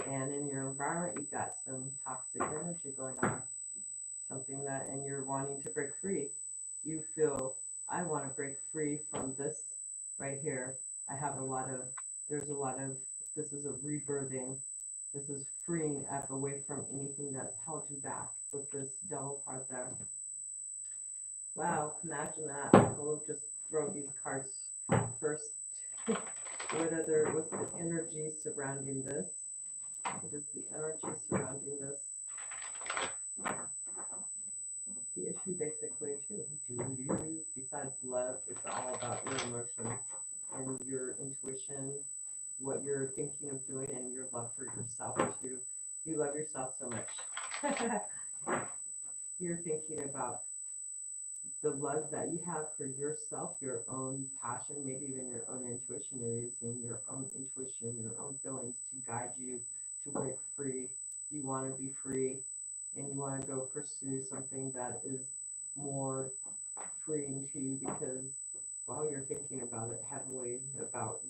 And in your environment, you've got some toxic energy going on. Something that, and you're wanting to break free. You feel, I want to break free from this right here. There's a lot of, this is a rebirthing. This is freeing up away from anything that's held you back with this Devil card there. Wow, imagine that. We'll just throw these cards first. What's the energy surrounding this? What is the energy surrounding this? The issue basically too. Besides love, it's all about your emotions and your intuition, what you're thinking of doing, and your love for yourself too. You love yourself so much. You're thinking about the love that you have for yourself, your own passion, maybe even your own intuition. You're using your own intuition, your own feelings to guide you to break free. You want to be free, and you want to go pursue something that is more freeing to you, because while you're thinking about it heavily, about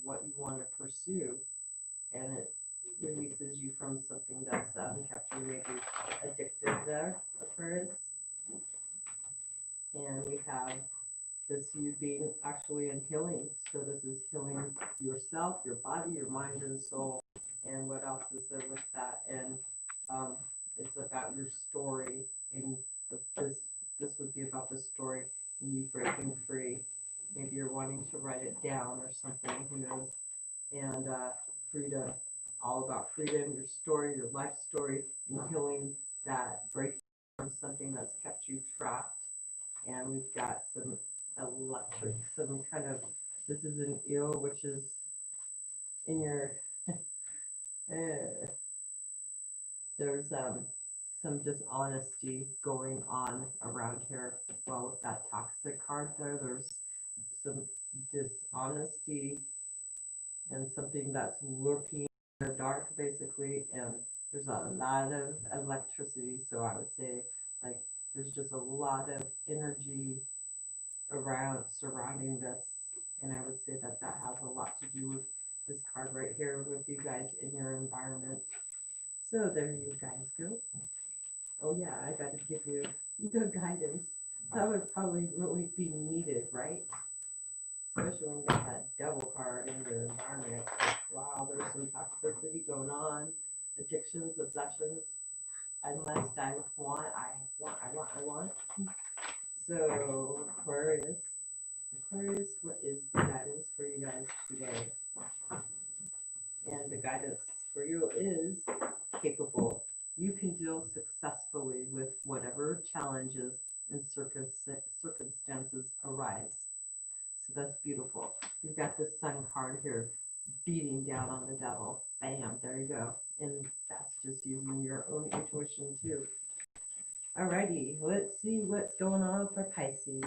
you may be addicted there, Aquarius. And we have this you being actually in healing. So this is healing yourself, your body, your mind, and soul. And what else is there with that? And it's about your story. And this would be about the story and you breaking free. Maybe you're wanting to write it down or something, who knows. And freedom, all about freedom, your story, your life story, and healing that break from something that's kept you trapped. And we've got some electric, some kind of, this is an eel, which is in your, there's some dishonesty going on around here. Well, with that toxic card there's some dishonesty and something that's lurking in the dark, basically, and there's a lot of electricity, so I would say, like, there's just a lot of energy around surrounding this, and I would say that that has a lot to do with this card right here with you guys in your environment. So there you guys go. Oh yeah, I got to give you the guidance. That would probably really be needed, right? Especially when you got that devil card in your environment. Wow, there's some toxicity going on, addictions, obsessions. I must, I want. So Aquarius, what is the guidance for you guys today? And the guidance for you is capable. You can deal successfully with whatever challenges and circumstances arise. So that's beautiful. You've got the Sun card here, beating down on the devil. Bam, there you go. And that's just using your own intuition too. Alrighty, let's see what's going on for Pisces.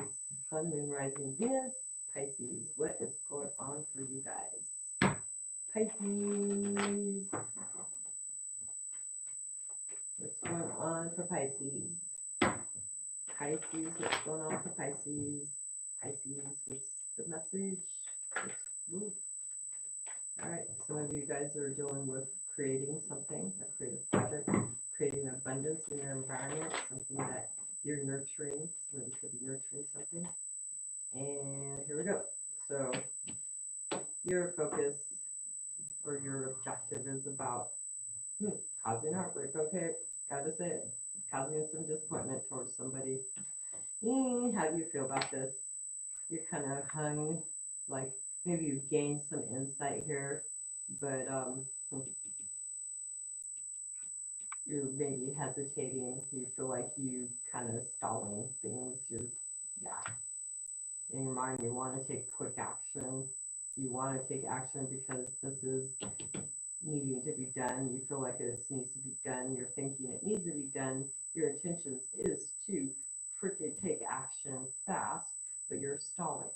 Sun, Moon, Rising, Venus, Pisces. What is going on for you guys? Pisces. What's going on for Pisces? Pisces, what's going on for Pisces? Pisces, what's the message? Let's move. Alright, some of you guys are dealing with creating something, a creative project, creating abundance in your environment, something that you're nurturing. Somebody could be nurturing something. And here we go. So your focus or your objective is about causing heartbreak. Okay, gotta say it. Causing some disappointment towards somebody. How do you feel about this? You're kind of hung, like maybe you've gained some insight here, but you're maybe hesitating. You feel like you kind of stalling things. You're, in your mind, you want to take quick action. You want to take action because this is needing to be done. You feel like this needs to be done. You're thinking it needs to be done. Your intentions is to freaking take action fast, but you're stalling.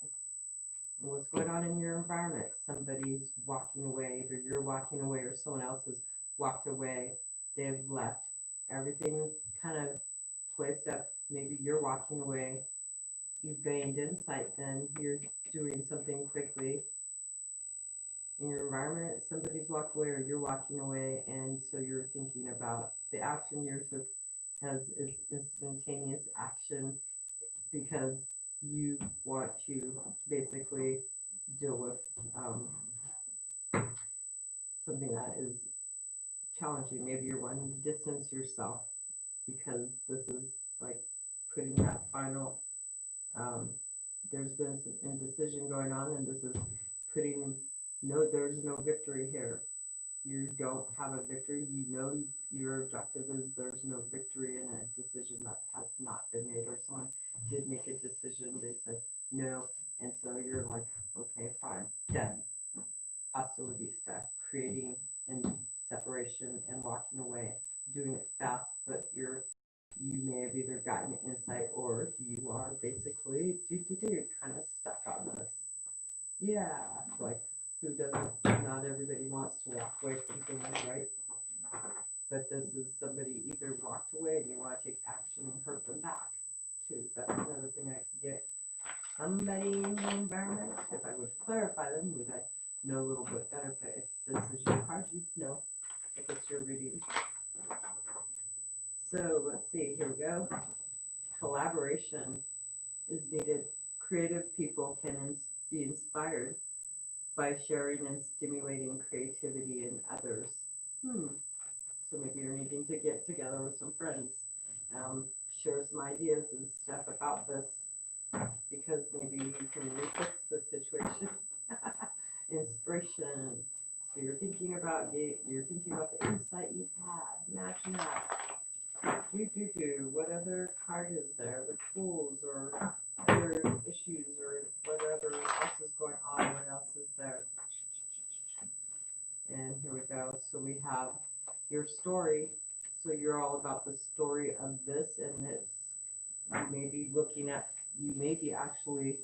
And what's going on in your environment? Somebody's walking away, either you're walking away or someone else has walked away. They've left. Everything kind of placed up. Maybe you're walking away. You've gained insight, then you're doing something quickly. In your environment, somebody's walked away or you're walking away, and so you're thinking about the action you took is instantaneous action because you want to basically deal with something that is challenging. Maybe you're wanting to distance yourself because this is like putting that final, there's been some indecision going on, and this is putting, there's no victory here. You don't have a victory. You know your objective is there's no victory in a decision that has not been made, or someone did make a decision, they said no, and so you're like, okay, fine, done. Hasta la vista, creating and separation and walking away, doing it fast, but you may have either gotten insight or you are basically kind of stuck on this. Yeah, like who doesn't? Not everybody wants to walk away from things, right? But this is somebody either walked away and you want to take action and hurt them back too. That's another thing I could get. Somebody in the environment, if I would clarify them, would I know a little bit better? But if this is your card, you know if it's your reading. So let's see, here we go. Collaboration is needed. Creative people can be inspired by sharing and stimulating creativity in others. So maybe you're needing to get together with some friends, share some ideas and stuff about this, because maybe you can refix the situation. Inspiration. So you're thinking about the insight you've had. Imagine that. What other card is there? The tools or other issues or whatever else is going on? What else is there? And here we go. So we have your story. So you're all about the story of this, and it's you may be looking at you may be actually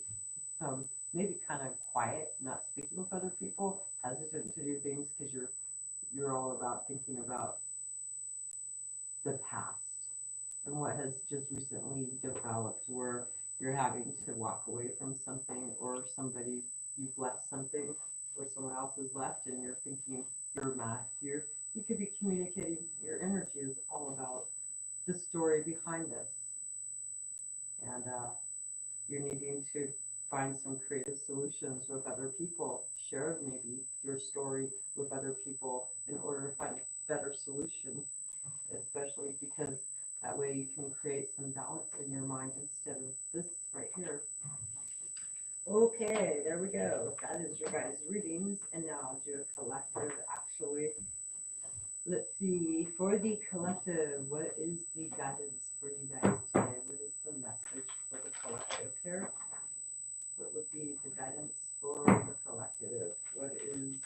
maybe kind of quiet, not speaking with other people, hesitant to do things because you're all about thinking about the past and what has just recently developed, where you're having to walk away from something, or somebody you've left something, or someone else has left, and you're thinking you're mad. You could be communicating. Your energy is all about the story behind this, and you're needing to find some creative solutions with other people. Share maybe your story with other people in order to find a better solution, especially because that way you can create some balance in your mind instead of this right here. Okay, there we go. That is your guys' readings, and now I'll do a collective actually. Let's see, for the collective, what is the guidance for you guys today? What is the message for the collective here? What would be the guidance for the collective? What is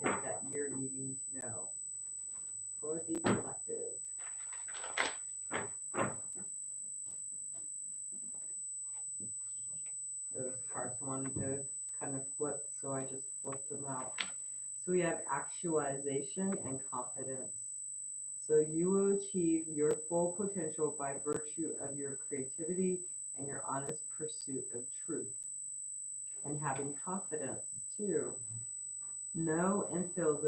it that you're needing to know for the collective? Those cards wanted to kind of flip, so I just flipped them out. So we have actualization and confidence. So you will achieve your full potential by virtue of your creativity and your honest pursuit of truth. And having confidence too. Know and feel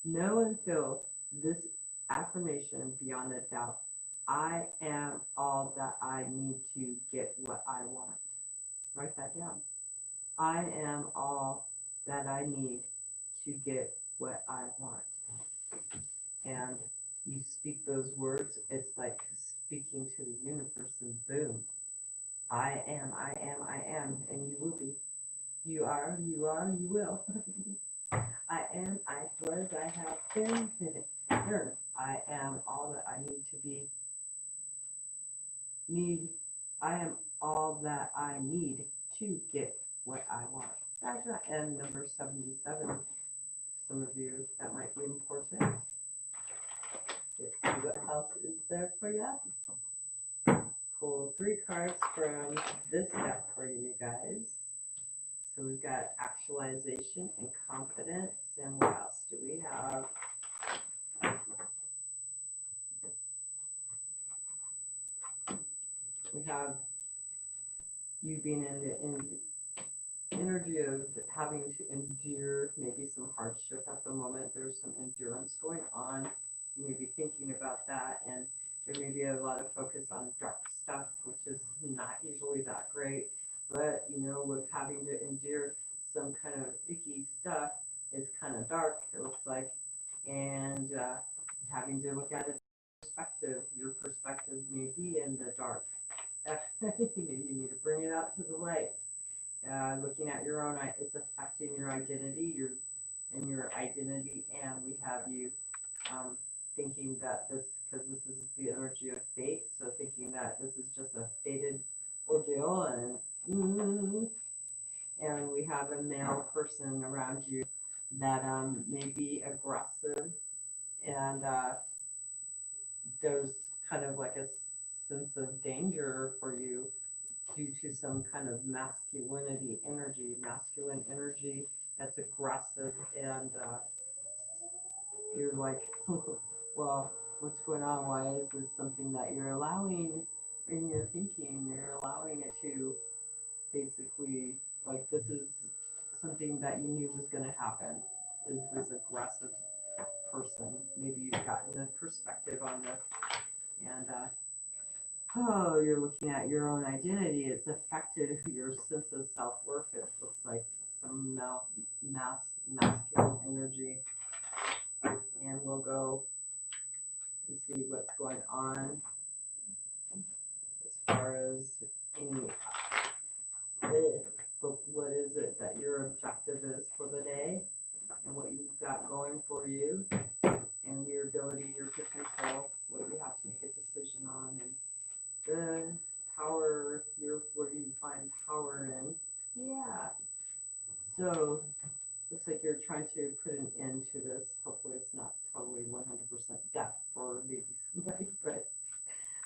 know and feel this affirmation beyond a doubt. I am all that I need to get what I want. Write that down. I am all that I need to get what I want. And you speak those words, it's like speaking to the universe, and boom. I am, and you will be. You are, you will. I am, I was, I have been. I am all that I need to be. I am all that I need to get what I want. And number 77, some of you, that might be important. Let's see what else is there for you. Pull 3 cards from this deck for you guys. So we've got actualization and confidence. And what else do we have? We have you being in the energy of having to endure maybe some hardship at the moment. There's some endurance going on. You may be thinking about that, and there may be a lot of focus on dark stuff, which is not usually that great. But, with having to endure some kind of icky stuff, it's kind of dark, it looks like. And having to look at it perspective, your perspective may be in the dark. You need to bring it out to the light. Looking at your own, it's affecting your identity, your identity, and we have you thinking that because this is the energy of fate, so thinking that this is just a fated ordeal, and we have a male person around you that may be aggressive, and there's kind of like a sense of danger for you due to some kind of masculine energy that's aggressive, and you're like, well, what's going on? Why is this something that you're allowing in your thinking? You're allowing it to basically, like, this is something that you knew was going to happen, is this aggressive person. Maybe you've gotten a perspective on this. And oh, you're looking at your own identity. It's affected your sense of self-worth. It looks like some masculine energy. And we'll go and see what's going on as far as any, what is it that your objective is for the day and what you've got going for you and your ability, your potential, what you have to make a decision on, and the power, where you find power in. Yeah. So looks like you're trying to put an end to this. Hopefully it's not totally 100% death for maybe somebody, but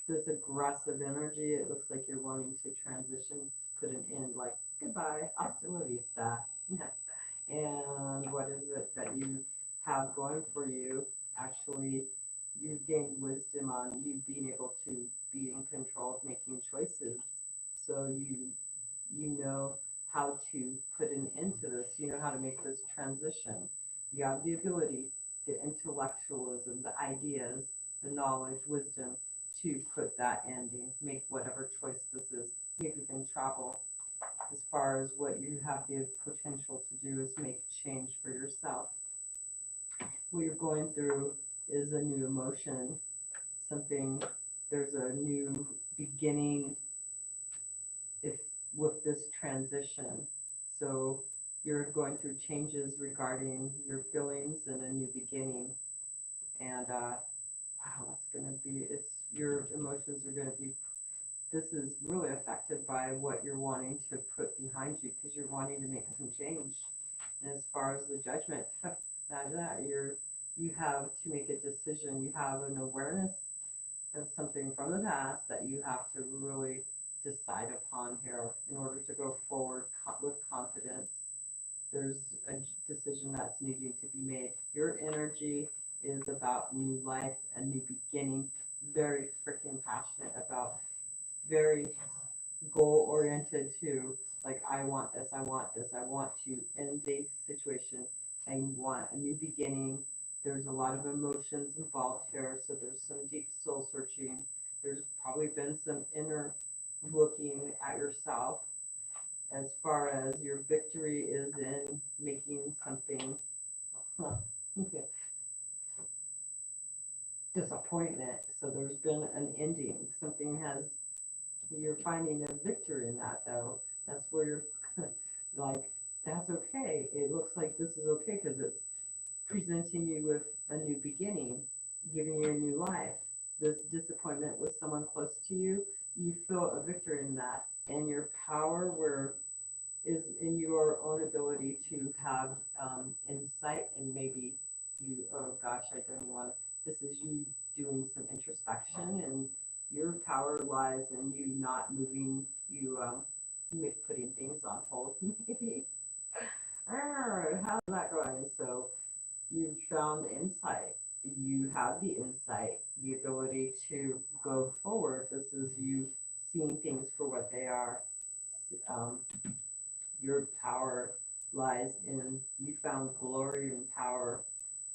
this aggressive energy, it looks like you're wanting to transition, put an end, like goodbye, hasta la vista. And what is it that you have going for you? Actually, you've gained wisdom on you being able to be in control of making choices. So you know how to put an end to this. You know how to make this transition. You have the ability, the intellectualism, the ideas, the knowledge, wisdom to put that ending, make whatever choice this is. Maybe you can travel. As far as what you have the potential to do is make change for yourself. What you're going through is a new emotion, something, there's a new beginning with this transition. So you're going through changes regarding your feelings and a new beginning. And wow, it's going to be, your emotions are going to be, this is really affected by what you're wanting to put behind you, because you're wanting to make some change. And as far as the judgment, imagine that you have to make a decision. You have an awareness of something from the past that you have to really decide upon here in order to go forward with confidence. There's a decision that's needing to be made. Your energy is about new life, a new beginning, very freaking passionate about, very goal oriented too. Like, I want this, I want this, I want to end a situation, I want a new beginning. There's a lot of emotions involved here, so there's some deep soul searching. There's probably been some inner looking at yourself. As far as your victory is in making something disappointment. So there's been an ending. Something has, you're finding a victory in that though. That's where you're like, that's okay. It looks like this is okay because it's presenting you with a new beginning, giving you a new life. This disappointment with someone close to you, you feel a victory in that. And your power is in your own ability to have insight, and maybe you, oh gosh, I don't want to, this is you doing some introspection, and your power lies in you not moving, you putting things on hold maybe. How's that going? So you've found insight. You have the insight, the ability to go forward. This is you seeing things for what they are. Your power lies in, you found glory and power,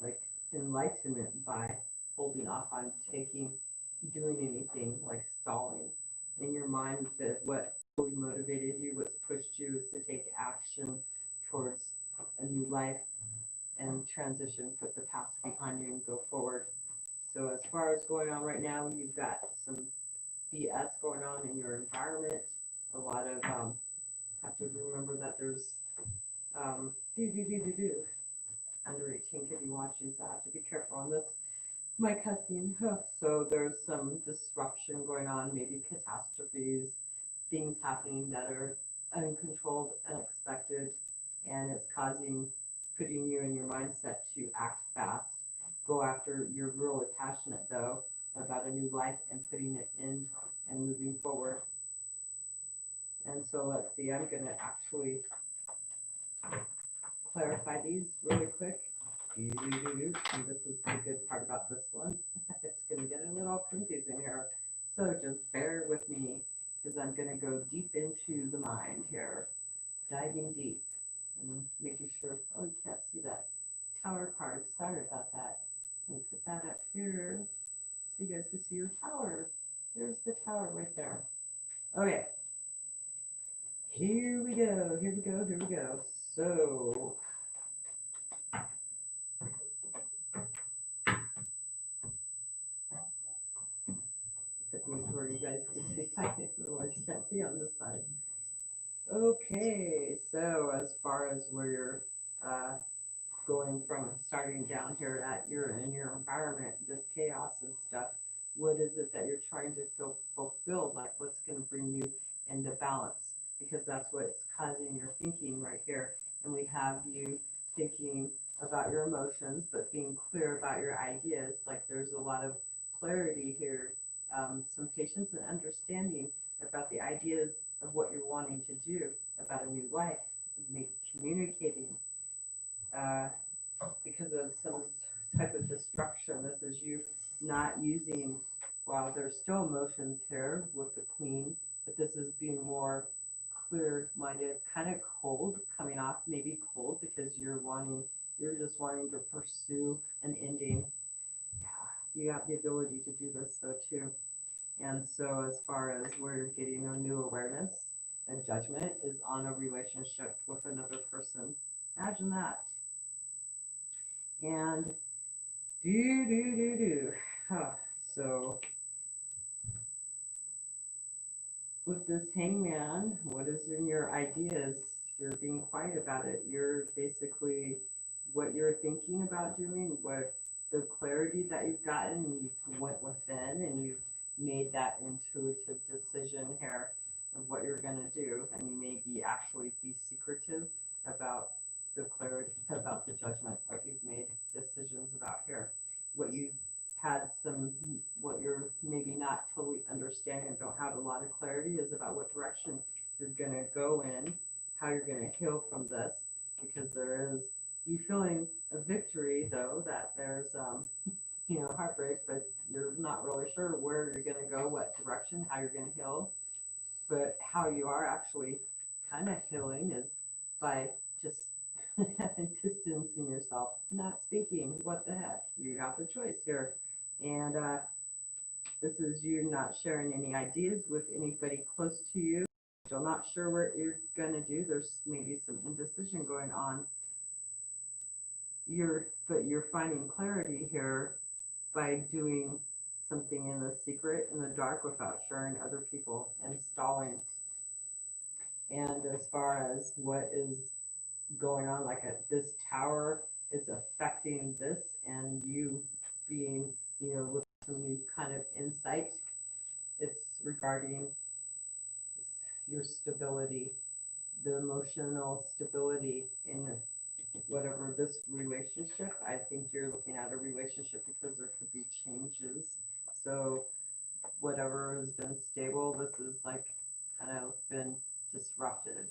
like enlightenment, by holding off on doing anything, like stalling. In your mind, that what motivated you, what's pushed you, is to take action towards a new life and transition, put the past behind you and go forward. So as far as going on right now, you've got some BS going on in your environment. A lot of have to remember that there's under 18 could be watching, so I have to be careful on this. My cussing. So there's some disruption going on, maybe catastrophes, things happening that are uncontrolled, unexpected, and it's putting you in your mindset to act fast, go after. You're really passionate though about a new life and putting it in and moving forward. And so let's see, I'm going to actually clarify these really quick. And this is the good part about this one. It's going to get a little confusing here. So just bear with me, because I'm going to go deep into the mind here, diving deep and making sure, oh, you can't see that Tower card. Sorry about that. Let me put that up here. Tower right there. Okay. Here we go. Here we go. Here we go. So put these where you guys can see. Otherwise, you can't see on this side. Okay. So as far as where you're going from starting down here at your in your environment, this chaos and stuff, what is it that you're trying to feel fulfilled? Like what's going to bring you into balance? Because that's what's causing your thinking right here. And we have you thinking about your emotions, but being clear about your ideas. Like there's a lot of clarity here, some patience and understanding about the ideas of what you're wanting to do about a new life, communicating uh, because of some type of destruction. This is you not using, well, there's still emotions here with the queen, but this is being more clear-minded, kind of cold, coming off maybe cold because you're just wanting to pursue an ending. You have the ability to do this though too. And so as far as where you're getting a new awareness and judgment is on a relationship with another person. Imagine that. And Huh. So with this hangman, what is in your ideas? You're being quiet about it. You're basically what you're thinking about doing, what the clarity that you've gotten, you went within and you've made that intuitive decision here of what you're going to do. And you may be actually be secretive about the clarity, about the judgment, what you've made decisions about here, what you had some, what you're maybe not totally understanding, don't have a lot of clarity is about what direction you're going to go in, how you're going to heal from this, because there is, you feeling a victory though, that there's, heartbreak, but you're not really sure where you're going to go, what direction, how you're going to heal. But how you are actually kind of healing is by just distancing yourself, not speaking. What the heck? You have the choice here. And this is you not sharing any ideas with anybody close to you. Still not sure what you're going to do. There's maybe some indecision going on. But you're finding clarity here by doing something in the secret, in the dark, without sharing other people and stalling. And as far as what is going on, like this tower is affecting this, and you being, with some new kind of insight, it's regarding your stability, the emotional stability in whatever this relationship. I think you're looking at a relationship because there could be changes. So whatever has been stable, this is like kind of been disrupted.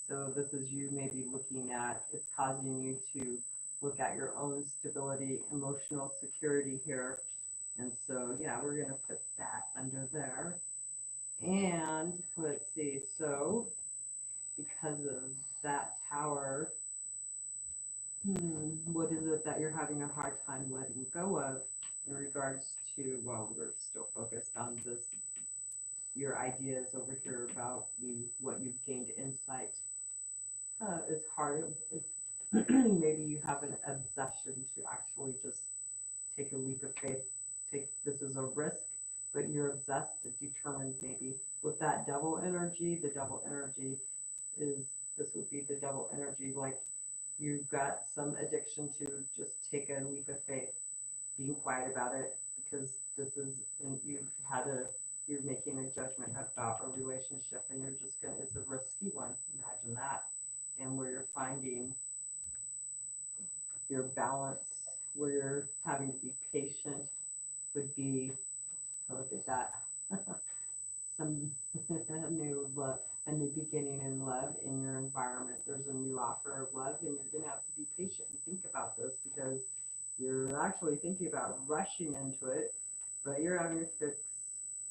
So this is you maybe looking at, it's causing you to look at your own stability, emotional security here. And so, yeah, we're going to put that under there. And let's see, so because of that tower, what is it that you're having a hard time letting go of in regards to, well, we're still focused on this, your ideas over here about what you've gained insight. It's hard, maybe you have an obsession to actually just take a leap of faith, this is a risk, but you're obsessed, determined maybe. With that devil energy, the devil energy is, this would be the devil energy, like you've got some addiction to just take a leap of faith, being quiet about it, because this is, and you're making a judgment about a relationship, and you're just gonna, it's a risky one, imagine that. And where you're finding your balance, where you're having to be patient would be, look at that, some new love, a new beginning in love in your environment. There's a new offer of love, and you're going to have to be patient and think about this, because you're actually thinking about rushing into it, but you're having to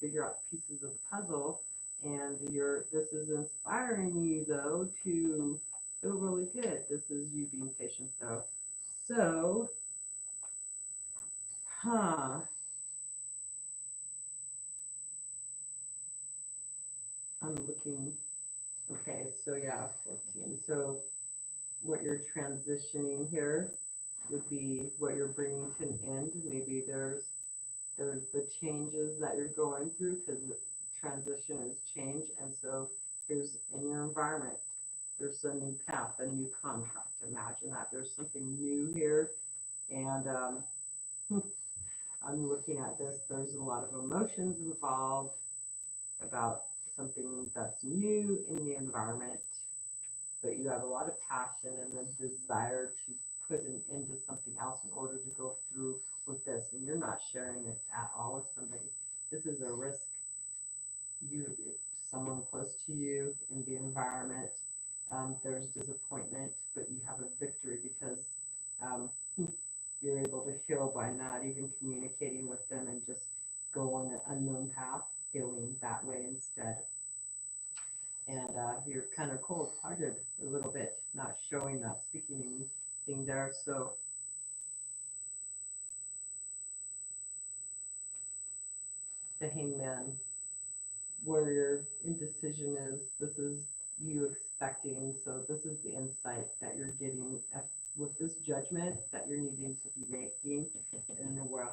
figure out pieces of the puzzle, and this is inspiring you though to feel really good. This is you being patient though. So, I'm looking, okay, so yeah, 14. So what you're transitioning here would be what you're bringing to an end. Maybe there's the changes that you're going through, because transition is change. And so here's in your environment, there's a new path, a new contract. Imagine that there's something new here. And I'm looking at this, there's a lot of emotions involved about something that's new in the environment, but you have a lot of passion and a desire to put an end to something else in order to go through with this, and you're not sharing it at all with somebody. This is a risk. You, someone close to you in the environment, there's disappointment, but you have a victory because um, you're able to heal by not even communicating with them and just go on an unknown path, healing that way instead. And you're kind of cold-hearted a little bit, not showing, not speaking anything there. So the Hangman, where your indecision is, this is you expecting. So this is the insight that you're getting with this judgment that you're needing to be making in the world,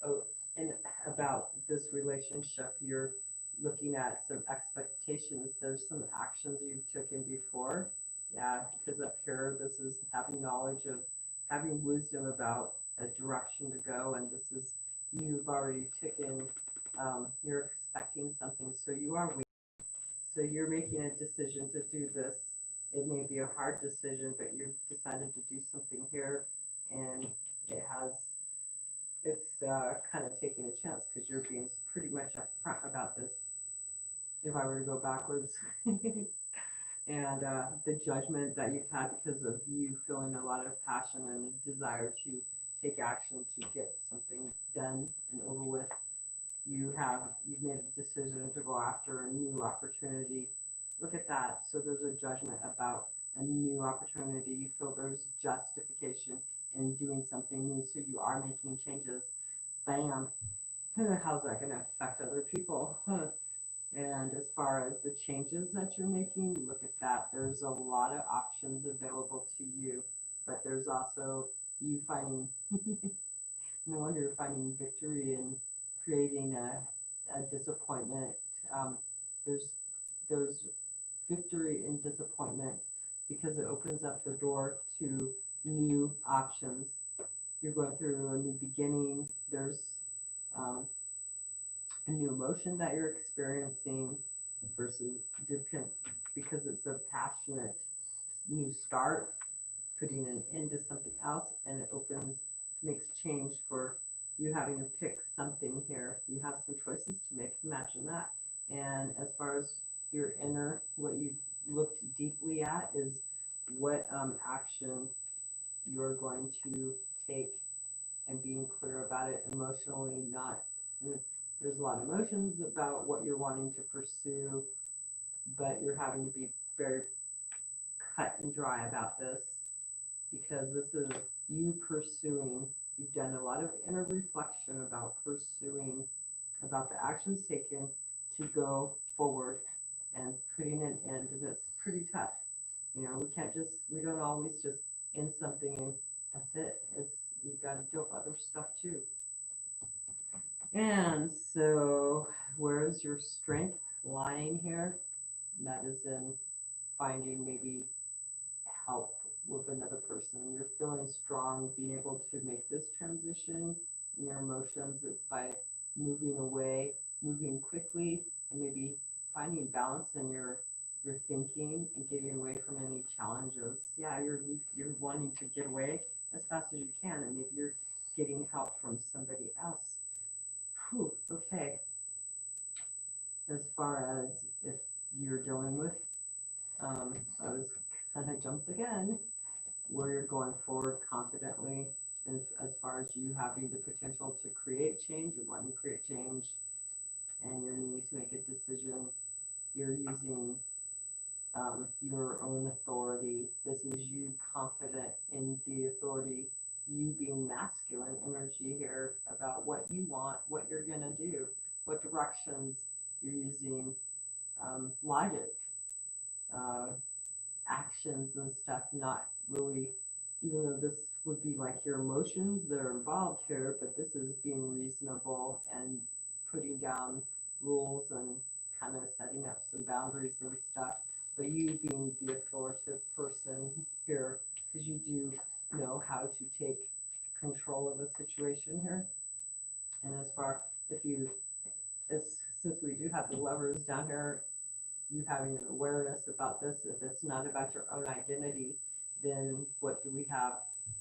oh, and about this relationship. You're looking at some expectations. There's some actions you've taken before. Yeah, because up here, this is having knowledge of, having wisdom about a direction to go, and this is, you've already taken, you're expecting something, so you are waiting. So you're making a decision to do this. It may be a hard decision, but you've decided to do something here, and it has, it's kind of taking a chance because you're being pretty much upfront about this. If I were to go backwards, and the judgment that you've had because of you feeling a lot of passion and a desire to take action to get something done and over with, you've made a decision to go after a new opportunity. Look at that. So there's a judgment about a new opportunity. You feel there's justification in doing something new, so you are making changes. Bam. How's that going to affect other people? And as far as the changes that you're making, look at that. There's a lot of options available to you, but there's also you finding, no wonder you're finding victory in creating a disappointment. Um, there's there's victory in disappointment because it opens up the door to new options. You're going through a new beginning. There's um, a new emotion that you're experiencing versus different, because it's a passionate new start, putting an end to something else, and it opens, makes change for you having to pick something here. You have some choices to make. Imagine that. And as far as your inner, what you've looked deeply at is what action you're going to take, and being clear about it emotionally. Not, there's a lot of emotions about what you're wanting to pursue, but you're having to be very cut and dry about this, because this is you pursuing. You've done a lot of inner reflection about pursuing, about the actions taken to go forward and putting an end to this. Pretty tough. We don't always just end something and that's it. We've got to deal with other stuff too. And so, where is your strength lying here? And that is in finding maybe help with another person. You're feeling strong, being able to make this transition in your emotions. It's by moving away, moving quickly, and maybe finding balance in your thinking and getting away from any challenges. Yeah, you're wanting to get away as fast as you can, and maybe you're getting help from somebody else. Whew, okay. As far as if you're dealing with, I was kind of jumped again, where you're going forward confidently, and as far as you having the potential to create change, or wanting to create change, and you're needing to make a decision, you're using your own authority. This is you confident in the authority, you being masculine energy here about what you want, what you're going to do, what directions you're using logic, uh, actions and stuff, not really, even though this would be like your emotions that are involved here, but this is being reasonable and putting down rules and kind of setting up some boundaries and stuff. But you being the authoritative person here, because you do know how to take control of a situation here. And as far if you, as since we do have the levers down here, you having an awareness about this, if it's not about your own identity, then what do we have?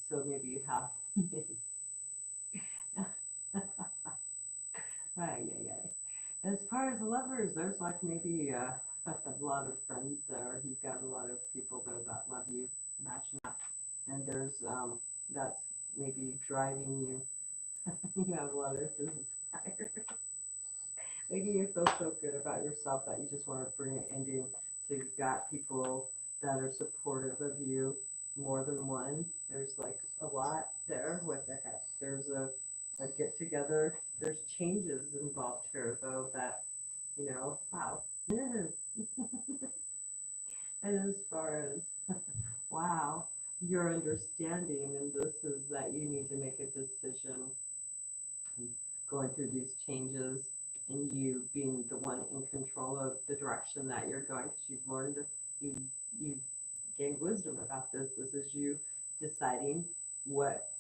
So maybe you have, ay, ay, ay. As far as lovers, there's like maybe a lot of friends there. You've got a lot of people there that love you, matching up. And there's, that's maybe driving you. You have a lot of desire. Maybe you feel so good about yourself that you just want to bring it into. So you've got people that are supportive of you, more than one. There's like a lot there. What the heck? There's a get together. There's changes involved here though that, wow. And as far as, wow, your understanding, and this is that you need to make a decision going through these changes and you being the one in control of the direction that you're going, because you've learned, you gained wisdom about this. This is you deciding what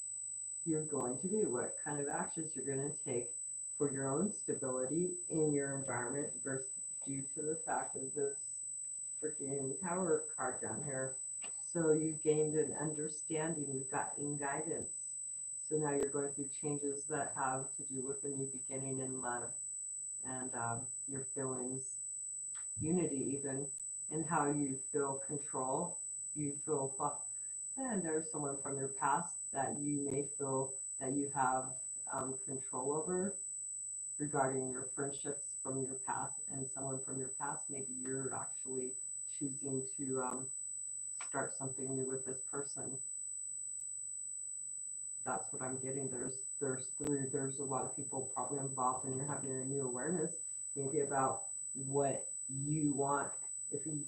you're going to do, what kind of actions you're going to take for your own stability in your environment versus due to the fact of this freaking tower card down here. So you gained an understanding, you've gotten guidance. So now you're going through changes that have to do with a new beginning in love and your feelings, unity even, and how you feel control. You feel, and there's someone from your past that you may feel that you have control over regarding your friendships from your past, and someone from your past, maybe you're actually choosing to start something new with this person. That's what I'm getting. There's a lot of people probably involved, and you're having a new awareness maybe about what you want. If you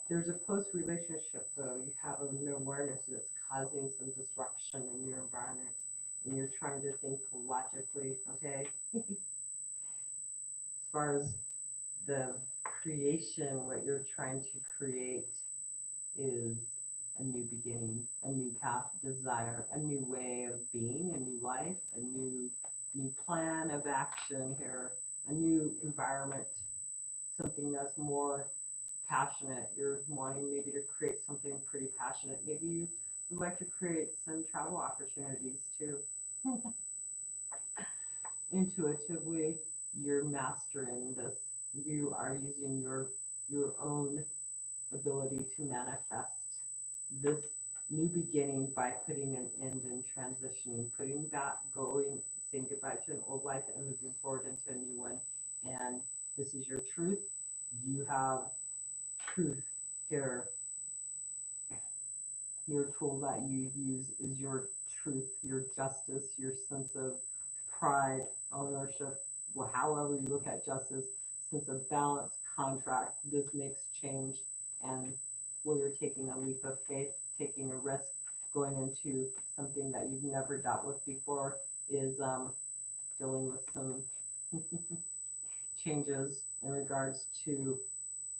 There's a close relationship though, you have an awareness that's causing some disruption in your environment, and you're trying to think logically, okay? As far as the creation, what you're trying to create is a new beginning, a new path, desire, a new way of being, a new life, a new plan of action here, a new environment, something that's more passionate. You're wanting maybe to create something pretty passionate. Maybe you would like to create some travel opportunities too. Intuitively, you're mastering this. You are using your own ability to manifest this new beginning by putting an end and transitioning, putting back, going, saying goodbye to an old life and moving forward into a new one. And this is your truth. You have truth here. Your tool that you use is your truth, your justice, your sense of pride, ownership, well, however you look at justice, sense of balance, contract. This makes change, and where you're taking a leap of faith, taking a risk, going into something that you've never dealt with before, is dealing with some changes in regards to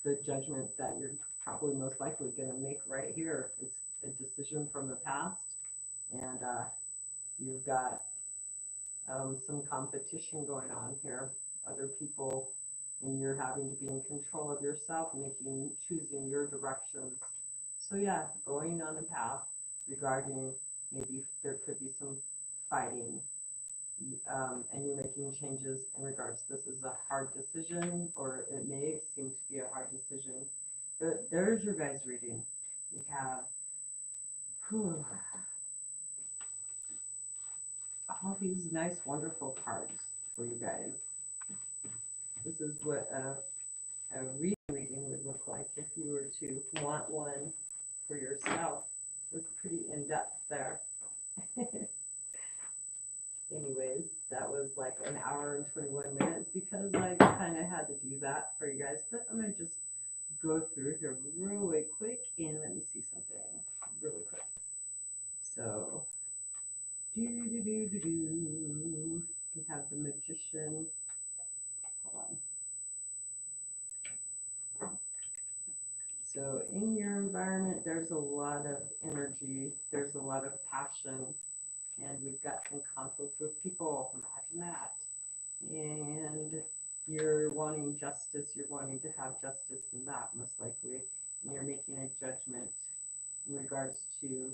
the judgment that you're probably most likely going to make right here. It's a decision from the past, and you've got some competition going on here. Other people, and you're having to be in control of yourself, choosing your directions. So yeah, going on a path regarding maybe there could be some fighting, and you're making changes in regards. This is a hard decision, or it may seem to be a hard decision. But there's your guys' reading. We have all these nice, wonderful cards for you guys. This is what a reading would look like if you were to want one for yourself. It's pretty in-depth there. Anyways, that was like an hour and 21 minutes because I kind of had to do that for you guys, but I'm going to just in your environment, there's a lot of energy, there's a lot of passion, and we've got some conflict with people. Imagine that. And you're wanting justice, you're wanting to have justice in that, most likely. And you're making a judgment in regards to,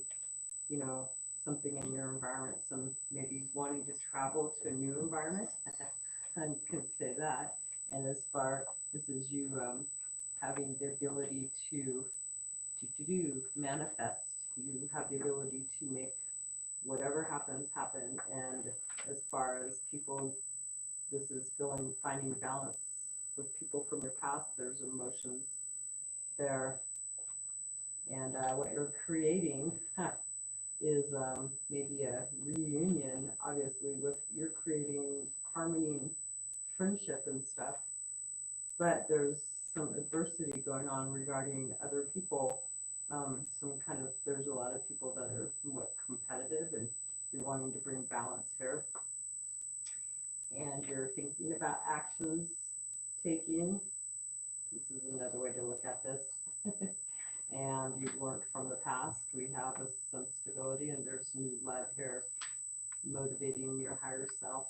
you know, something in your environment, some maybe wanting to travel to a new environment. I could say that. And as far this is you having the ability to do manifest, you have the ability to make whatever happens happen. And as far as people, this is finding balance with people from your past. There's emotions there, and what you're creating is maybe a reunion. Obviously, with you're creating harmony and friendship and stuff, but there's some adversity going on regarding other people. There's a lot of people that are somewhat competitive, and you're wanting to bring balance here. And you're thinking about actions taking. This is another way to look at this. And you've learned from the past. We have some stability, and there's new love here motivating your higher self.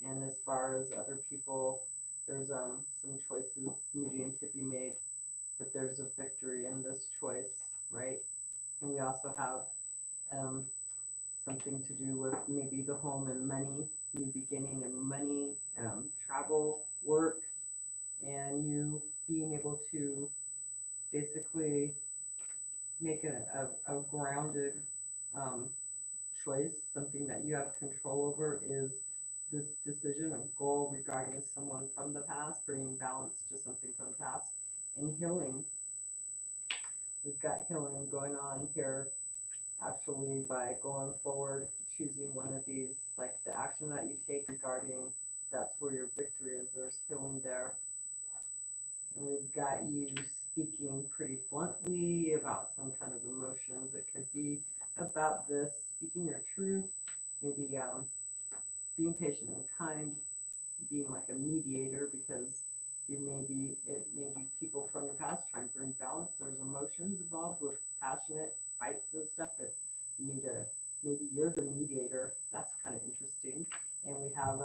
And as far as other people, there's some choices needing to be made, but there's a victory in this choice, right? And we also have something to do with maybe the home and money, new beginning and money, travel, work, and you being able to basically make a grounded choice. Something that you have control over is this decision or goal regarding someone from the past, bringing balance to something from the past, and healing. We've got healing going on here actually by going forward, choosing one of these, like the action that you take regarding that's where your victory is. There's healing there. And we've got you speaking pretty bluntly about some kind of emotions. It could be about this, speaking your truth, maybe being patient and kind, being like a mediator, because it may be people from your past trying to bring balance. There's emotions involved with passionate fights and stuff that you need to, maybe you're the mediator. That's kind of interesting. And we have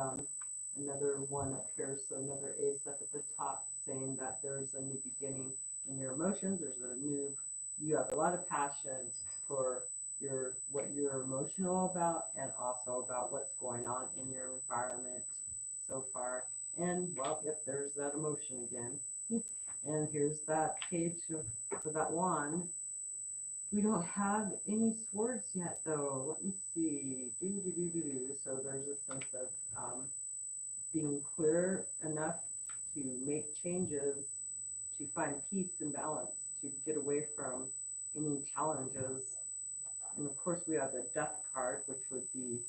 another one up here, so another ace up at the top saying that there's a new beginning in your emotions. You have a lot of passion for what you're emotional about, and also about what's going on in your environment so far. And well, yep, there's that emotion again. And here's that page for that wand. We don't have any swords yet, though. Let me see. So there's a sense of being clear enough to make changes, to find peace and balance, to get away from any challenges. And of course, we have the Death card, which would be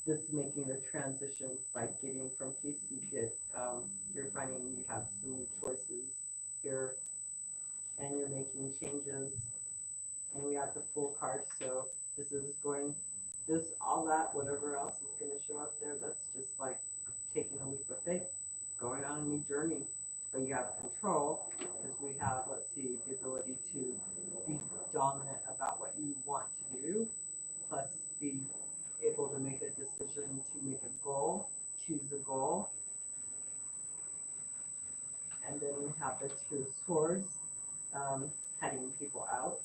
this making the transition by getting from peace. You're finding you have some new choices here, and you're making changes. And we have the Fool card, so all that, whatever else is going to show up there, that's just like taking a leap of faith, going on a new journey. But you have control, because we have, let's see, the ability to be dominant about what you want to do, plus be able to make a decision to make a goal, choose a goal. And then we have the Two of Swords, heading people out.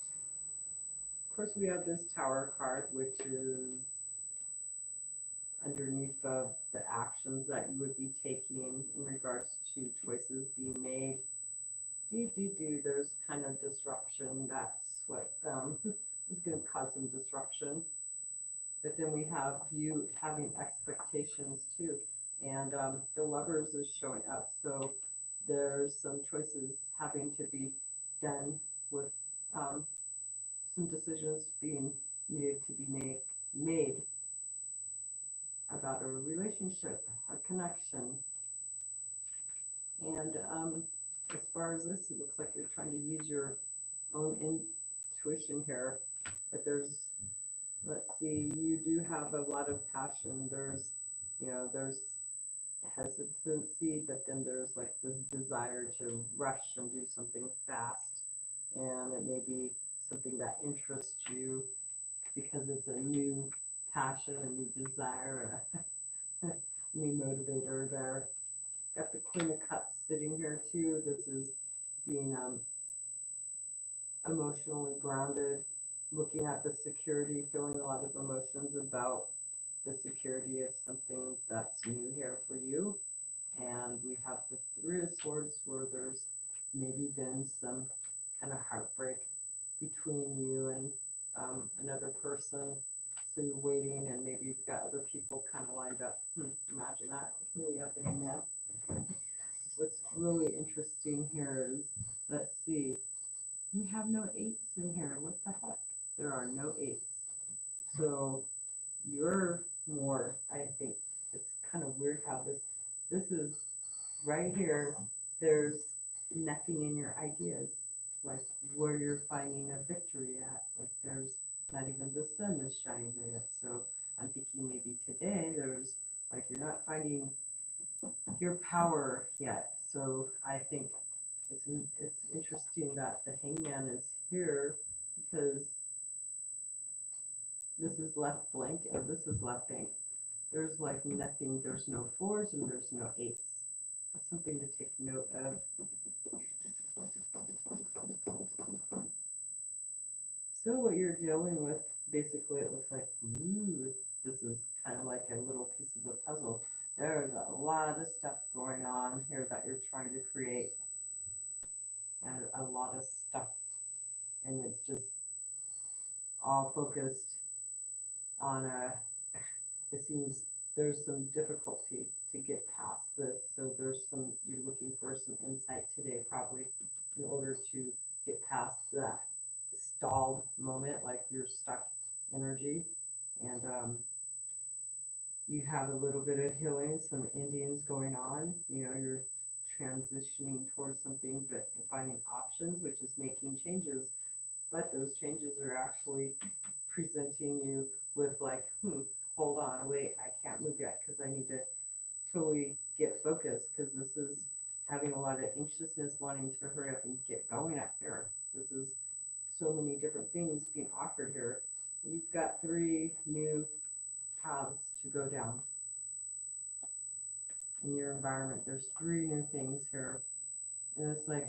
Of course, we have this Tower card, which is underneath of the actions that you would be taking in regards to choices being made. There's kind of disruption. That's what is going to cause some disruption. But then we have you having expectations too. And the Lovers is showing up. So there's some choices having to be done with some decisions being needed to be made about a relationship, a connection. And as far as this, it looks like you're trying to use your own intuition here. But let's see, you do have a lot of passion. There's hesitancy, but then there's like this desire to rush and do something fast. And it may be something that interests you because it's a new passion, a new desire, a new motivator there. Got the Queen of Cups sitting here too. This is being emotionally grounded, looking at the security, feeling a lot of emotions about the security of something that's new here for you. And we have the Three of Swords where there's maybe been some kind of heartbreak between you and another person. So you're waiting and maybe you've got other people kind of lined up. Imagine that really happening now. What's really interesting here is, let's see, we have no eights in here. What the heck? There are no eights. So you're more, I think, it's kind of weird how this is right here. There's nothing in your ideas, like where you're finding a victory at. Like there's not even the sun is shining there yet. So I'm thinking maybe today there's like you're not finding your power yet. So I think it's interesting that the Hangman is here because this is left blank and this is left blank. There's like nothing, there's no fours and there's no eights. That's something to take note of. So what you're dealing with, basically it looks like, ooh, this is kind of like a little piece of the puzzle. There's a lot of stuff going on here that you're trying to create. And a lot of stuff. And it's just all focused on it seems there's some difficulty to get past this. So you're looking for some insight today probably in order to get past that stalled moment, like you're stuck energy. And you have a little bit of healing, some Indians going on. You're transitioning towards something, but finding options, which is making changes. But those changes are actually presenting you with like, hold on, wait, I can't move yet because I need to totally get focused because this is having a lot of anxiousness, wanting to hurry up and get going up here. This is so many different things being offered here. You've got 3 new paths to go down in your environment. There's 3 new things here. And it's like,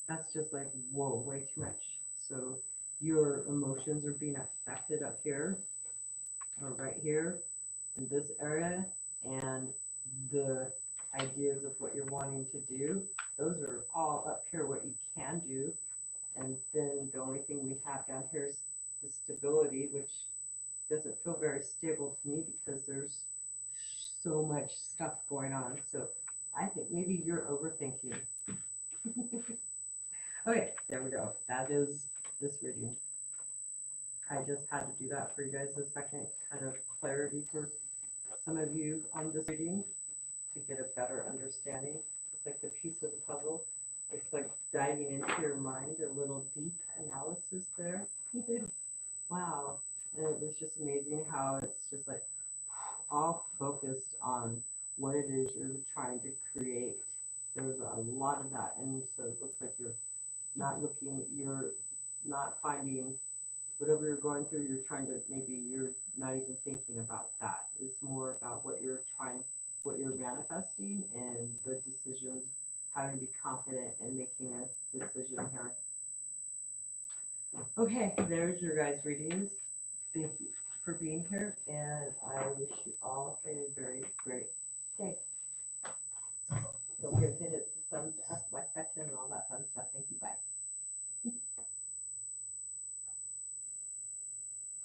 that's just like, whoa, way too much. So your emotions are being affected up here or right here in this area, and the ideas of what you're wanting to do, those are all up here, what you can do. And then the only thing we have down here is the stability, which doesn't feel very stable to me because there's so much stuff going on. So I think maybe you're overthinking. Okay, there we go. That is this reading. I just had to do that for you guys, a second kind of clarity for some of you on this reading to get a better understanding. It's like the piece of the puzzle. It's like diving into your mind, a little deep analysis there. Wow. And it was just amazing how it's just like all focused on what it is you're trying to create. There's a lot of that. And so it looks like you're not finding whatever you're going through, maybe you're not even thinking about that. It's more about what you're manifesting and the decisions, how to be confident in making a decision here. Okay, there's your guys' readings. Thank you for being here, and I wish you all